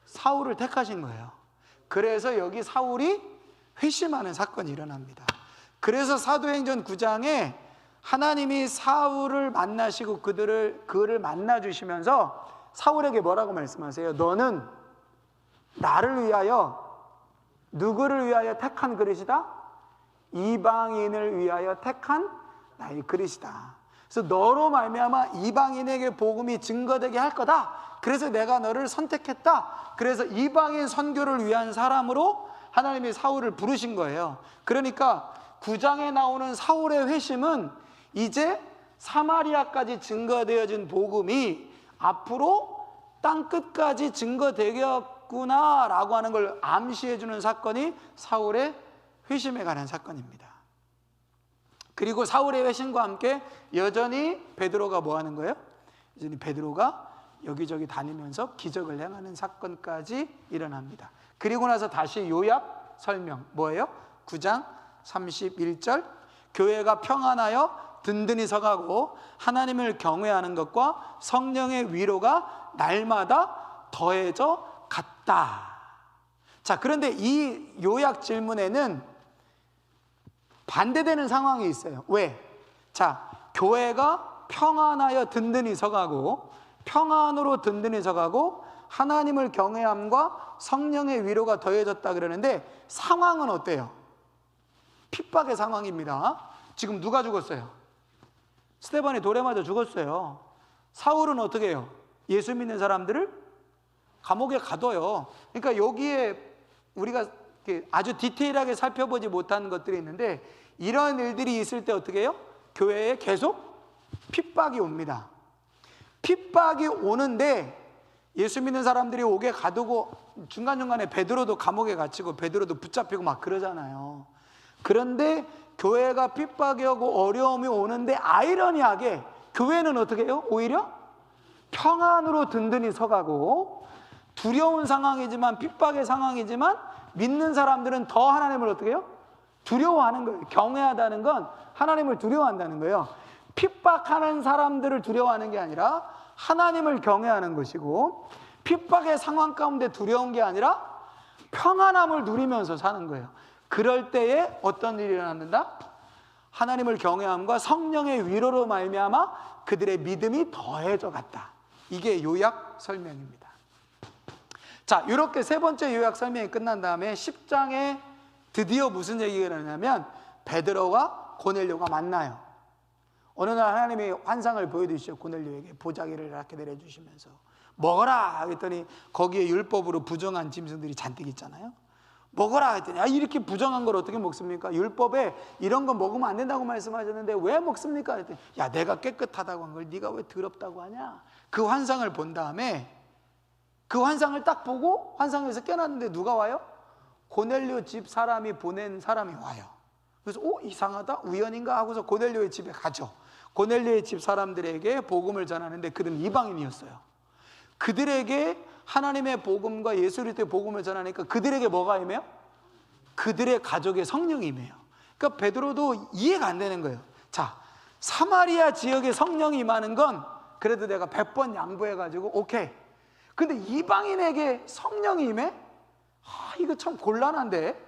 [SPEAKER 1] 사울을 택하신 거예요. 그래서 여기 사울이 회심하는 사건이 일어납니다. 그래서 사도행전 9장에 하나님이 사울을 만나시고 그를 만나주시면서 사울에게 뭐라고 말씀하세요? 너는 나를 위하여, 누구를 위하여 택한 그릇이다? 이방인을 위하여 택한 나의 그릇이다. 그래서 너로 말미암아 이방인에게 복음이 증거되게 할 거다. 그래서 내가 너를 선택했다. 그래서 이방인 선교를 위한 사람으로 하나님이 사울을 부르신 거예요. 그러니까 9장에 나오는 사울의 회심은 이제 사마리아까지 증거되어진 복음이 앞으로 땅끝까지 증거되겠구나라고 하는 걸 암시해 주는 사건이 사울의 회심에 관한 사건입니다. 그리고 사울의 회심과 함께 여전히 베드로가 뭐 하는 거예요? 여전히 베드로가 여기저기 다니면서 기적을 행하는 사건까지 일어납니다. 그리고 나서 다시 요약 설명, 뭐예요? 9장 31절, 교회가 평안하여 든든히 서가고 하나님을 경외하는 것과 성령의 위로가 날마다 더해져 갔다. 자, 그런데 이 요약 질문에는 반대되는 상황이 있어요. 왜? 자, 교회가 평안하여 든든히 서가고, 평안으로 든든히 서가고 하나님을 경외함과 성령의 위로가 더해졌다 그러는데, 상황은 어때요? 핍박의 상황입니다. 지금 누가 죽었어요? 스데반이 돌에 맞아 죽었어요. 사울은 어떻게 해요? 예수 믿는 사람들을 감옥에 가둬요. 그러니까 여기에 우리가 아주 디테일하게 살펴보지 못한 것들이 있는데, 이런 일들이 있을 때 어떻게 해요? 교회에 계속 핍박이 옵니다. 핍박이 오는데 예수 믿는 사람들이 옥에 가두고 중간중간에 베드로도 감옥에 갇히고 베드로도 붙잡히고 막 그러잖아요. 그런데 교회가 핍박이 오고 어려움이 오는데 아이러니하게 교회는 어떻게 해요? 오히려 평안으로 든든히 서가고, 두려운 상황이지만, 핍박의 상황이지만 믿는 사람들은 더 하나님을 어떻게 해요? 두려워하는 거예요. 경외하다는 건 하나님을 두려워한다는 거예요. 핍박하는 사람들을 두려워하는 게 아니라 하나님을 경외하는 것이고, 핍박의 상황 가운데 두려운 게 아니라 평안함을 누리면서 사는 거예요. 그럴 때에 어떤 일이 일어난다? 하나님을 경외함과 성령의 위로로 말미암아 그들의 믿음이 더해져 갔다. 이게 요약 설명입니다. 자, 이렇게 세 번째 요약 설명이 끝난 다음에 10장에 드디어 무슨 얘기가 일어나냐면, 베드로와 고넬료가 만나요. 어느 날 하나님이 환상을 보여주시죠. 고넬료에게 보자기를 이렇게 내려주시면서 먹어라 했더니 거기에 율법으로 부정한 짐승들이 잔뜩 있잖아요. 먹어라 했더니, 이렇게 부정한 걸 어떻게 먹습니까? 율법에 이런 거 먹으면 안 된다고 말씀하셨는데 왜 먹습니까? 했더니, 야, 내가 깨끗하다고 한 걸 네가 왜 더럽다고 하냐? 그 환상을 본 다음에, 그 환상을 딱 보고 환상에서 깨났는데 누가 와요? 고넬료 집 사람이 보낸 사람이 와요. 그래서 이상하다, 우연인가 하고서 고넬료의 집에 가죠. 고넬료의 집 사람들에게 복음을 전하는데 그들은 이방인이었어요. 그들에게 하나님의 복음과 예수 그리스도의 복음을 전하니까 그들에게 뭐가 임해요? 그들의 가족의 성령이 임해요. 그러니까 베드로도 이해가 안 되는 거예요. 자, 사마리아 지역에 성령이 임하는 건 그래도 내가 100번 양보해가지고 오케이. 근데 이방인에게 성령이 임해? 이거 참 곤란한데?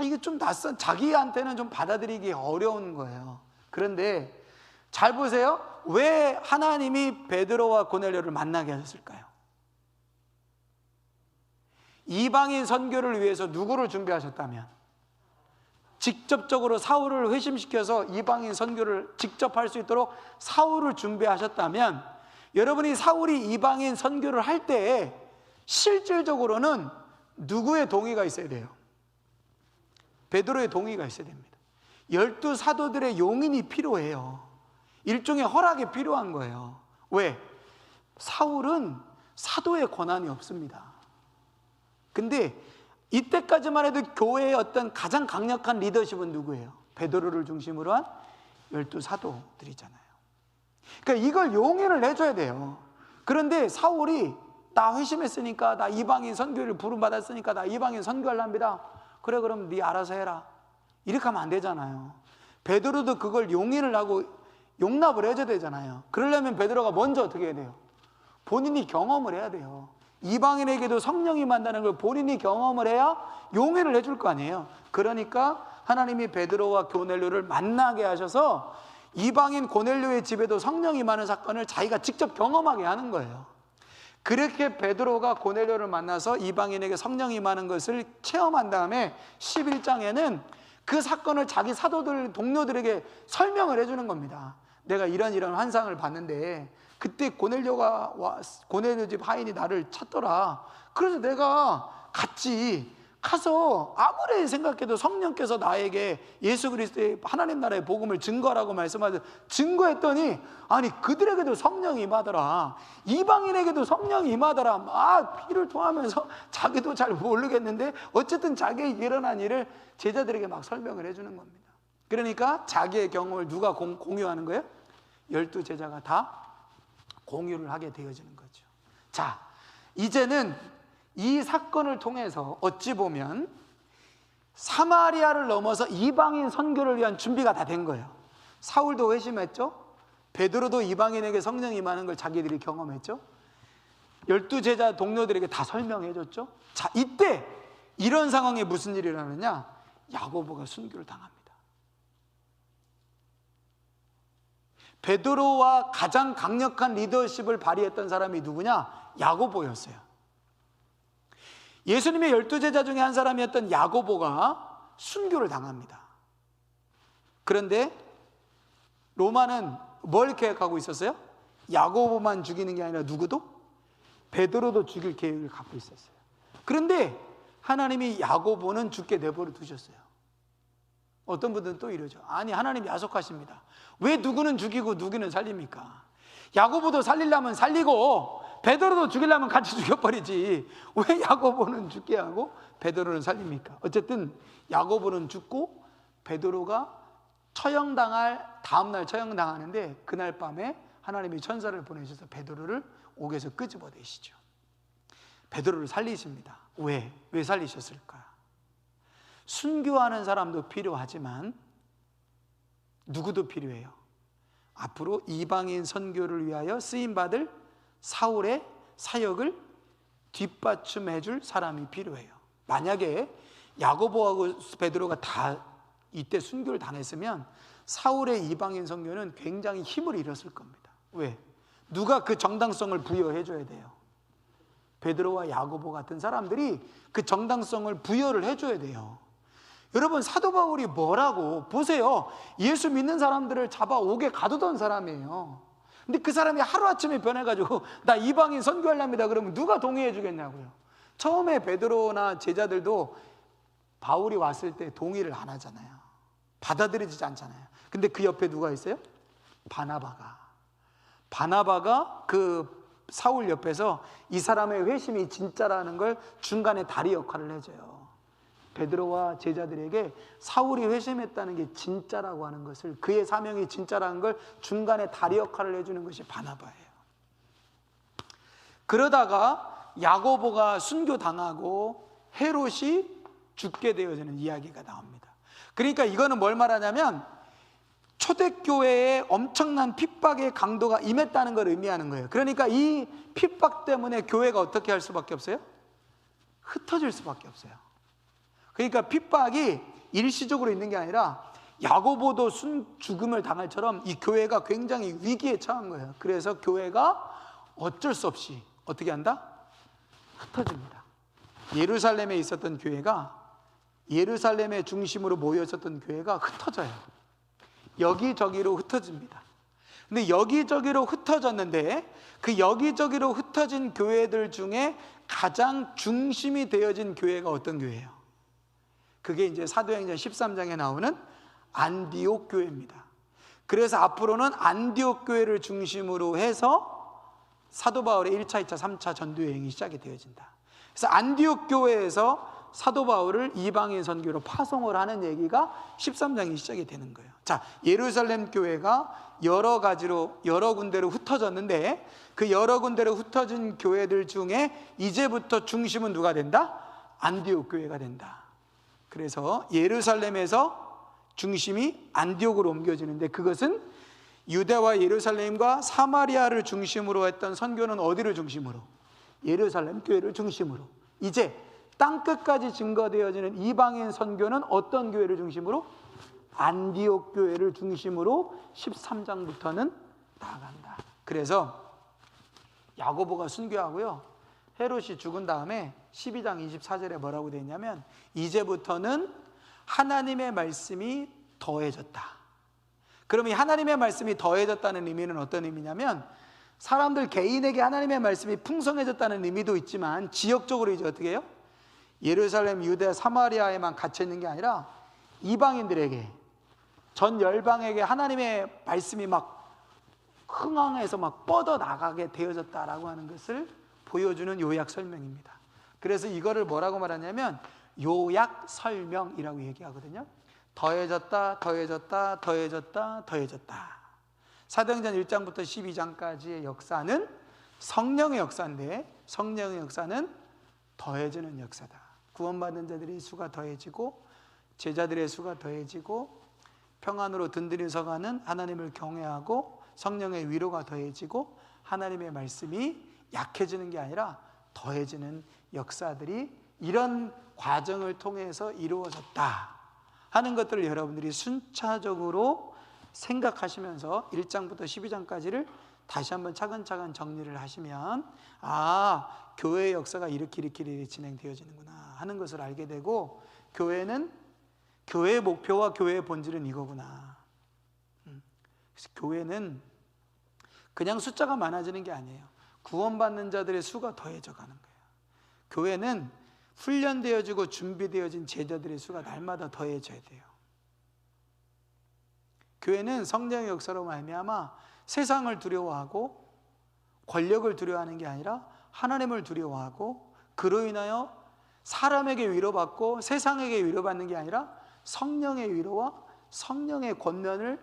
[SPEAKER 1] 이게 좀 낯선, 자기한테는 좀 받아들이기 어려운 거예요. 그런데 잘 보세요. 왜 하나님이 베드로와 고넬료를 만나게 하셨을까요? 이방인 선교를 위해서 누구를 준비하셨다면? 직접적으로 사울을 회심시켜서 이방인 선교를 직접 할 수 있도록 사울을 준비하셨다면, 여러분이 사울이 이방인 선교를 할 때에 실질적으로는 누구의 동의가 있어야 돼요? 베드로의 동의가 있어야 됩니다. 12 사도들의 용인이 필요해요. 일종의 허락이 필요한 거예요. 왜? 사울은 사도의 권한이 없습니다. 근데 이때까지만 해도 교회의 어떤 가장 강력한 리더십은 누구예요? 베드로를 중심으로 한 12 사도들이잖아요. 그러니까 이걸 용인을 해줘야 돼요. 그런데 사울이 나 회심했으니까, 나 이방인 선교를 부름받았으니까 나 이방인 선교하랍니다. 그래, 그럼 네 알아서 해라. 이렇게 하면 안 되잖아요. 베드로도 그걸 용인을 하고 용납을 해줘야 되잖아요. 그러려면 베드로가 먼저 어떻게 해야 돼요? 본인이 경험을 해야 돼요. 이방인에게도 성령이 임한다는 걸 본인이 경험을 해야 용인을 해줄 거 아니에요. 그러니까 하나님이 베드로와 고넬료를 만나게 하셔서 이방인 고넬료의 집에도 성령이 임하는 사건을 자기가 직접 경험하게 하는 거예요. 그렇게 베드로가 고넬료를 만나서 이방인에게 성령이 임하는 것을 체험한 다음에 11장에는 그 사건을 자기 사도들, 동료들에게 설명을 해주는 겁니다. 내가 이런 환상을 봤는데 그때 고넬료 집 하인이 나를 찾더라. 그래서 내가 가서 아무리 생각해도 성령께서 나에게 예수 그리스도의 하나님 나라의 복음을 증거하라고 말씀하셔서 증거했더니, 아니 그들에게도 성령이 임하더라, 이방인에게도 성령이 임하더라, 막 피를 토하면서 자기도 잘 모르겠는데 어쨌든 자기에게 일어난 일을 제자들에게 막 설명을 해주는 겁니다. 그러니까 자기의 경험을 누가 공유하는 거예요? 12 제자가 다 공유를 하게 되어지는 거죠. 자, 이제는 이 사건을 통해서 어찌 보면 사마리아를 넘어서 이방인 선교를 위한 준비가 다 된 거예요. 사울도 회심했죠. 베드로도 이방인에게 성령이 임하는 걸 자기들이 경험했죠. 12제자 동료들에게 다 설명해 줬죠. 자, 이때 이런 상황에 무슨 일이 일어나느냐? 야고보가 순교를 당합니다. 베드로와 가장 강력한 리더십을 발휘했던 사람이 누구냐? 야고보였어요. 예수님의 12제자 중에 한 사람이었던 야고보가 순교를 당합니다. 그런데 로마는 뭘 계획하고 있었어요? 야고보만 죽이는 게 아니라 누구도? 베드로도 죽일 계획을 갖고 있었어요. 그런데 하나님이 야고보는 죽게 내버려 두셨어요. 어떤 분들은 또 이러죠. 아니, 하나님 야속하십니다. 왜 누구는 죽이고 누구는 살립니까? 야고보도 살리려면 살리고 베드로도 죽이려면 같이 죽여버리지, 왜 야고보는 죽게 하고 베드로는 살립니까? 어쨌든 야고보는 죽고 베드로가 처형당할 다음날 처형당하는데, 그날 밤에 하나님이 천사를 보내셔서 베드로를 옥에서 끄집어내시죠. 베드로를 살리십니다. 왜 살리셨을까? 순교하는 사람도 필요하지만 누구도 필요해요. 앞으로 이방인 선교를 위하여 쓰임받을 사울의 사역을 뒷받침해 줄 사람이 필요해요. 만약에 야고보하고 베드로가 다 이때 순교를 당했으면 사울의 이방인 선교는 굉장히 힘을 잃었을 겁니다. 왜? 누가 그 정당성을 부여해 줘야 돼요? 베드로와 야고보 같은 사람들이 그 정당성을 부여를 해줘야 돼요. 여러분, 사도 바울이 뭐라고? 보세요. 예수 믿는 사람들을 잡아 옥에 가두던 사람이에요. 근데 그 사람이 하루아침에 변해가지고 나 이방인 선교하렵니다 그러면 누가 동의해 주겠냐고요. 처음에 베드로나 제자들도 바울이 왔을 때 동의를 안 하잖아요. 받아들이지 않잖아요. 근데 그 옆에 누가 있어요? 바나바가 그 사울 옆에서 이 사람의 회심이 진짜라는 걸 중간에 다리 역할을 해줘요. 베드로와 제자들에게 사울이 회심했다는 게 진짜라고 하는 것을, 그의 사명이 진짜라는 걸 중간에 다리 역할을 해주는 것이 바나바예요. 그러다가 야고보가 순교당하고 헤롯이 죽게 되어지는 이야기가 나옵니다. 그러니까 이거는 뭘 말하냐면 초대교회에 엄청난 핍박의 강도가 임했다는 걸 의미하는 거예요. 그러니까 이 핍박 때문에 교회가 어떻게 할 수밖에 없어요? 흩어질 수밖에 없어요. 그러니까 핍박이 일시적으로 있는 게 아니라 야고보도 죽음을 당할처럼 이 교회가 굉장히 위기에 처한 거예요. 그래서 교회가 어쩔 수 없이 어떻게 한다? 흩어집니다. 예루살렘에 있었던 교회가, 예루살렘의 중심으로 모여 있었던 교회가 흩어져요. 여기저기로 흩어집니다. 근데 여기저기로 흩어졌는데 그 여기저기로 흩어진 교회들 중에 가장 중심이 되어진 교회가 어떤 교회예요? 그게 이제 사도행전 13장에 나오는 안디옥 교회입니다. 그래서 앞으로는 안디옥 교회를 중심으로 해서 사도 바울의 1차, 2차, 3차 전도 여행이 시작이 되어진다. 그래서 안디옥 교회에서 사도 바울을 이방인 선교로 파송을 하는 얘기가 13장이 시작이 되는 거예요. 자, 예루살렘 교회가 여러 가지로 여러 군데로 흩어졌는데 그 여러 군데로 흩어진 교회들 중에 이제부터 중심은 누가 된다? 안디옥 교회가 된다. 그래서 예루살렘에서 중심이 안디옥으로 옮겨지는데, 그것은 유대와 예루살렘과 사마리아를 중심으로 했던 선교는 어디를 중심으로? 예루살렘 교회를 중심으로. 이제 땅끝까지 증거되어지는 이방인 선교는 어떤 교회를 중심으로? 안디옥 교회를 중심으로 13장부터는 나아간다. 그래서 야고보가 순교하고요, 헤롯이 죽은 다음에 12장 24절에 뭐라고 되어 있냐면 이제부터는 하나님의 말씀이 더해졌다. 그럼 이 하나님의 말씀이 더해졌다는 의미는 어떤 의미냐면 사람들 개인에게 하나님의 말씀이 풍성해졌다는 의미도 있지만 지역적으로 이제 어떻게 해요? 예루살렘, 유대, 사마리아에만 갇혀 있는 게 아니라 이방인들에게, 전 열방에게 하나님의 말씀이 막 흥황해서 막 뻗어나가게 되어졌다라고 하는 것을 보여주는 요약 설명입니다. 그래서 이거를 뭐라고 말하냐면 요약 설명이라고 얘기하거든요. 더해졌다, 더해졌다, 더해졌다, 더해졌다. 사도행전 1장부터 12장까지의 역사는 성령의 역사인데, 성령의 역사는 더해지는 역사다. 구원받는 자들의 수가 더해지고 제자들의 수가 더해지고 평안으로 든든히 서가는 하나님을 경외하고 성령의 위로가 더해지고 하나님의 말씀이 약해지는 게 아니라 더해지는 역사들이 이런 과정을 통해서 이루어졌다 하는 것들을 여러분들이 순차적으로 생각하시면서 1장부터 12장까지를 다시 한번 차근차근 정리를 하시면, 아, 교회의 역사가 이렇게 진행되어지는구나 하는 것을 알게 되고, 교회의 목표와 교회의 본질은 이거구나. 그래서 교회는 그냥 숫자가 많아지는 게 아니에요. 구원받는 자들의 수가 더해져 가는 거예요. 교회는 훈련되어지고 준비되어진 제자들의 수가 날마다 더해져야 돼요. 교회는 성령의 역사로 말미암아 세상을 두려워하고 권력을 두려워하는 게 아니라 하나님을 두려워하고, 그로 인하여 사람에게 위로받고 세상에게 위로받는 게 아니라 성령의 위로와 성령의 권면을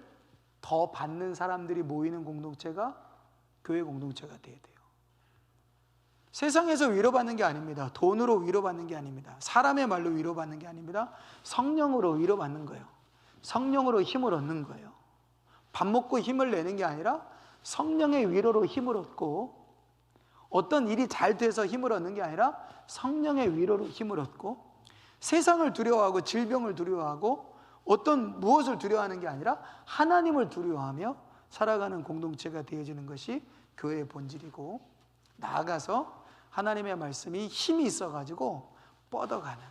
[SPEAKER 1] 더 받는 사람들이 모이는 공동체가 교회 공동체가 되어야 돼요. 세상에서 위로받는 게 아닙니다. 돈으로 위로받는 게 아닙니다. 사람의 말로 위로받는 게 아닙니다. 성령으로 위로받는 거예요. 성령으로 힘을 얻는 거예요. 밥 먹고 힘을 내는 게 아니라 성령의 위로로 힘을 얻고, 어떤 일이 잘 돼서 힘을 얻는 게 아니라 성령의 위로로 힘을 얻고, 세상을 두려워하고 질병을 두려워하고 어떤 무엇을 두려워하는 게 아니라 하나님을 두려워하며 살아가는 공동체가 되어지는 것이 교회의 본질이고, 나아가서 하나님의 말씀이 힘이 있어가지고 뻗어가는,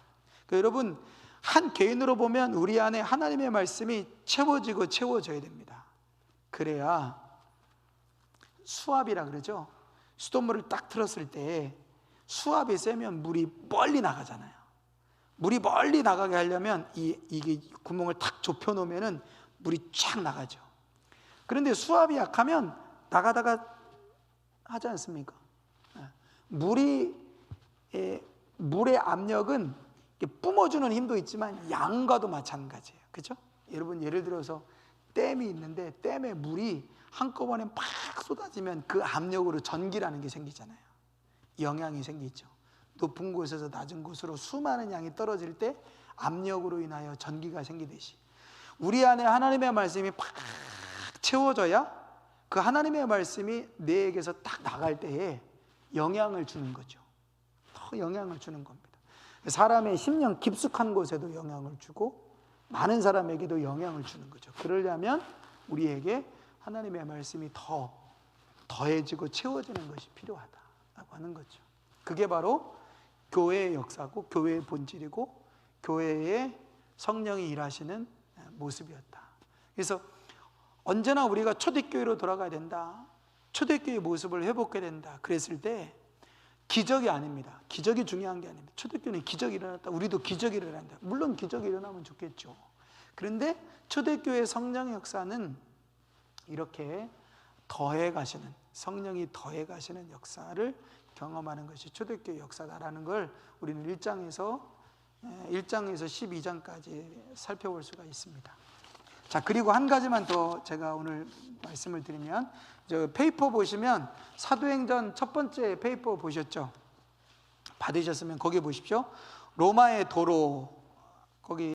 [SPEAKER 1] 여러분, 한 개인으로 보면 우리 안에 하나님의 말씀이 채워지고 채워져야 됩니다. 그래야 수압이라 그러죠. 수돗물을 딱 틀었을 때 수압이 세면 물이 멀리 나가잖아요. 물이 멀리 나가게 하려면 이게 구멍을 탁 좁혀 놓으면 물이 쫙 나가죠. 그런데 수압이 약하면 나가다가 하지 않습니까? 물의 압력은 뿜어주는 힘도 있지만 양과도 마찬가지예요. 그렇죠? 여러분, 예를 들어서 댐이 있는데 댐에 물이 한꺼번에 막 쏟아지면 그 압력으로 전기라는 게 생기잖아요. 영향이 생기죠. 높은 곳에서 낮은 곳으로 수많은 양이 떨어질 때 압력으로 인하여 전기가 생기듯이, 우리 안에 하나님의 말씀이 팍 채워져야 그 하나님의 말씀이 내에게서 딱 나갈 때에 영향을 주는 거죠. 더 영향을 주는 겁니다. 사람의 심령 깊숙한 곳에도 영향을 주고 많은 사람에게도 영향을 주는 거죠. 그러려면 우리에게 하나님의 말씀이 더 더해지고 채워지는 것이 필요하다라고 하는 거죠. 그게 바로 교회의 역사고 교회의 본질이고 교회의 성령이 일하시는 모습이었다. 그래서 언제나 우리가 초대교회로 돌아가야 된다, 초대교회의 모습을 회복해야 된다 그랬을 때 기적이 아닙니다. 기적이 중요한 게 아닙니다. 초대교회는 기적이 일어났다, 우리도 기적이 일어난다. 물론 기적이 일어나면 좋겠죠. 그런데 초대교회의 성령의 역사는 이렇게 더해 가시는, 성령이 더해 가시는 역사를 경험하는 것이 초대교회 역사다라는 걸 우리는 1장에서 12장까지 살펴볼 수가 있습니다. 자, 그리고 한 가지만 더 제가 오늘 말씀을 드리면, 저 페이퍼 보시면 사도행전 첫 번째 페이퍼 보셨죠? 받으셨으면 거기 보십시오. 로마의 도로, 거기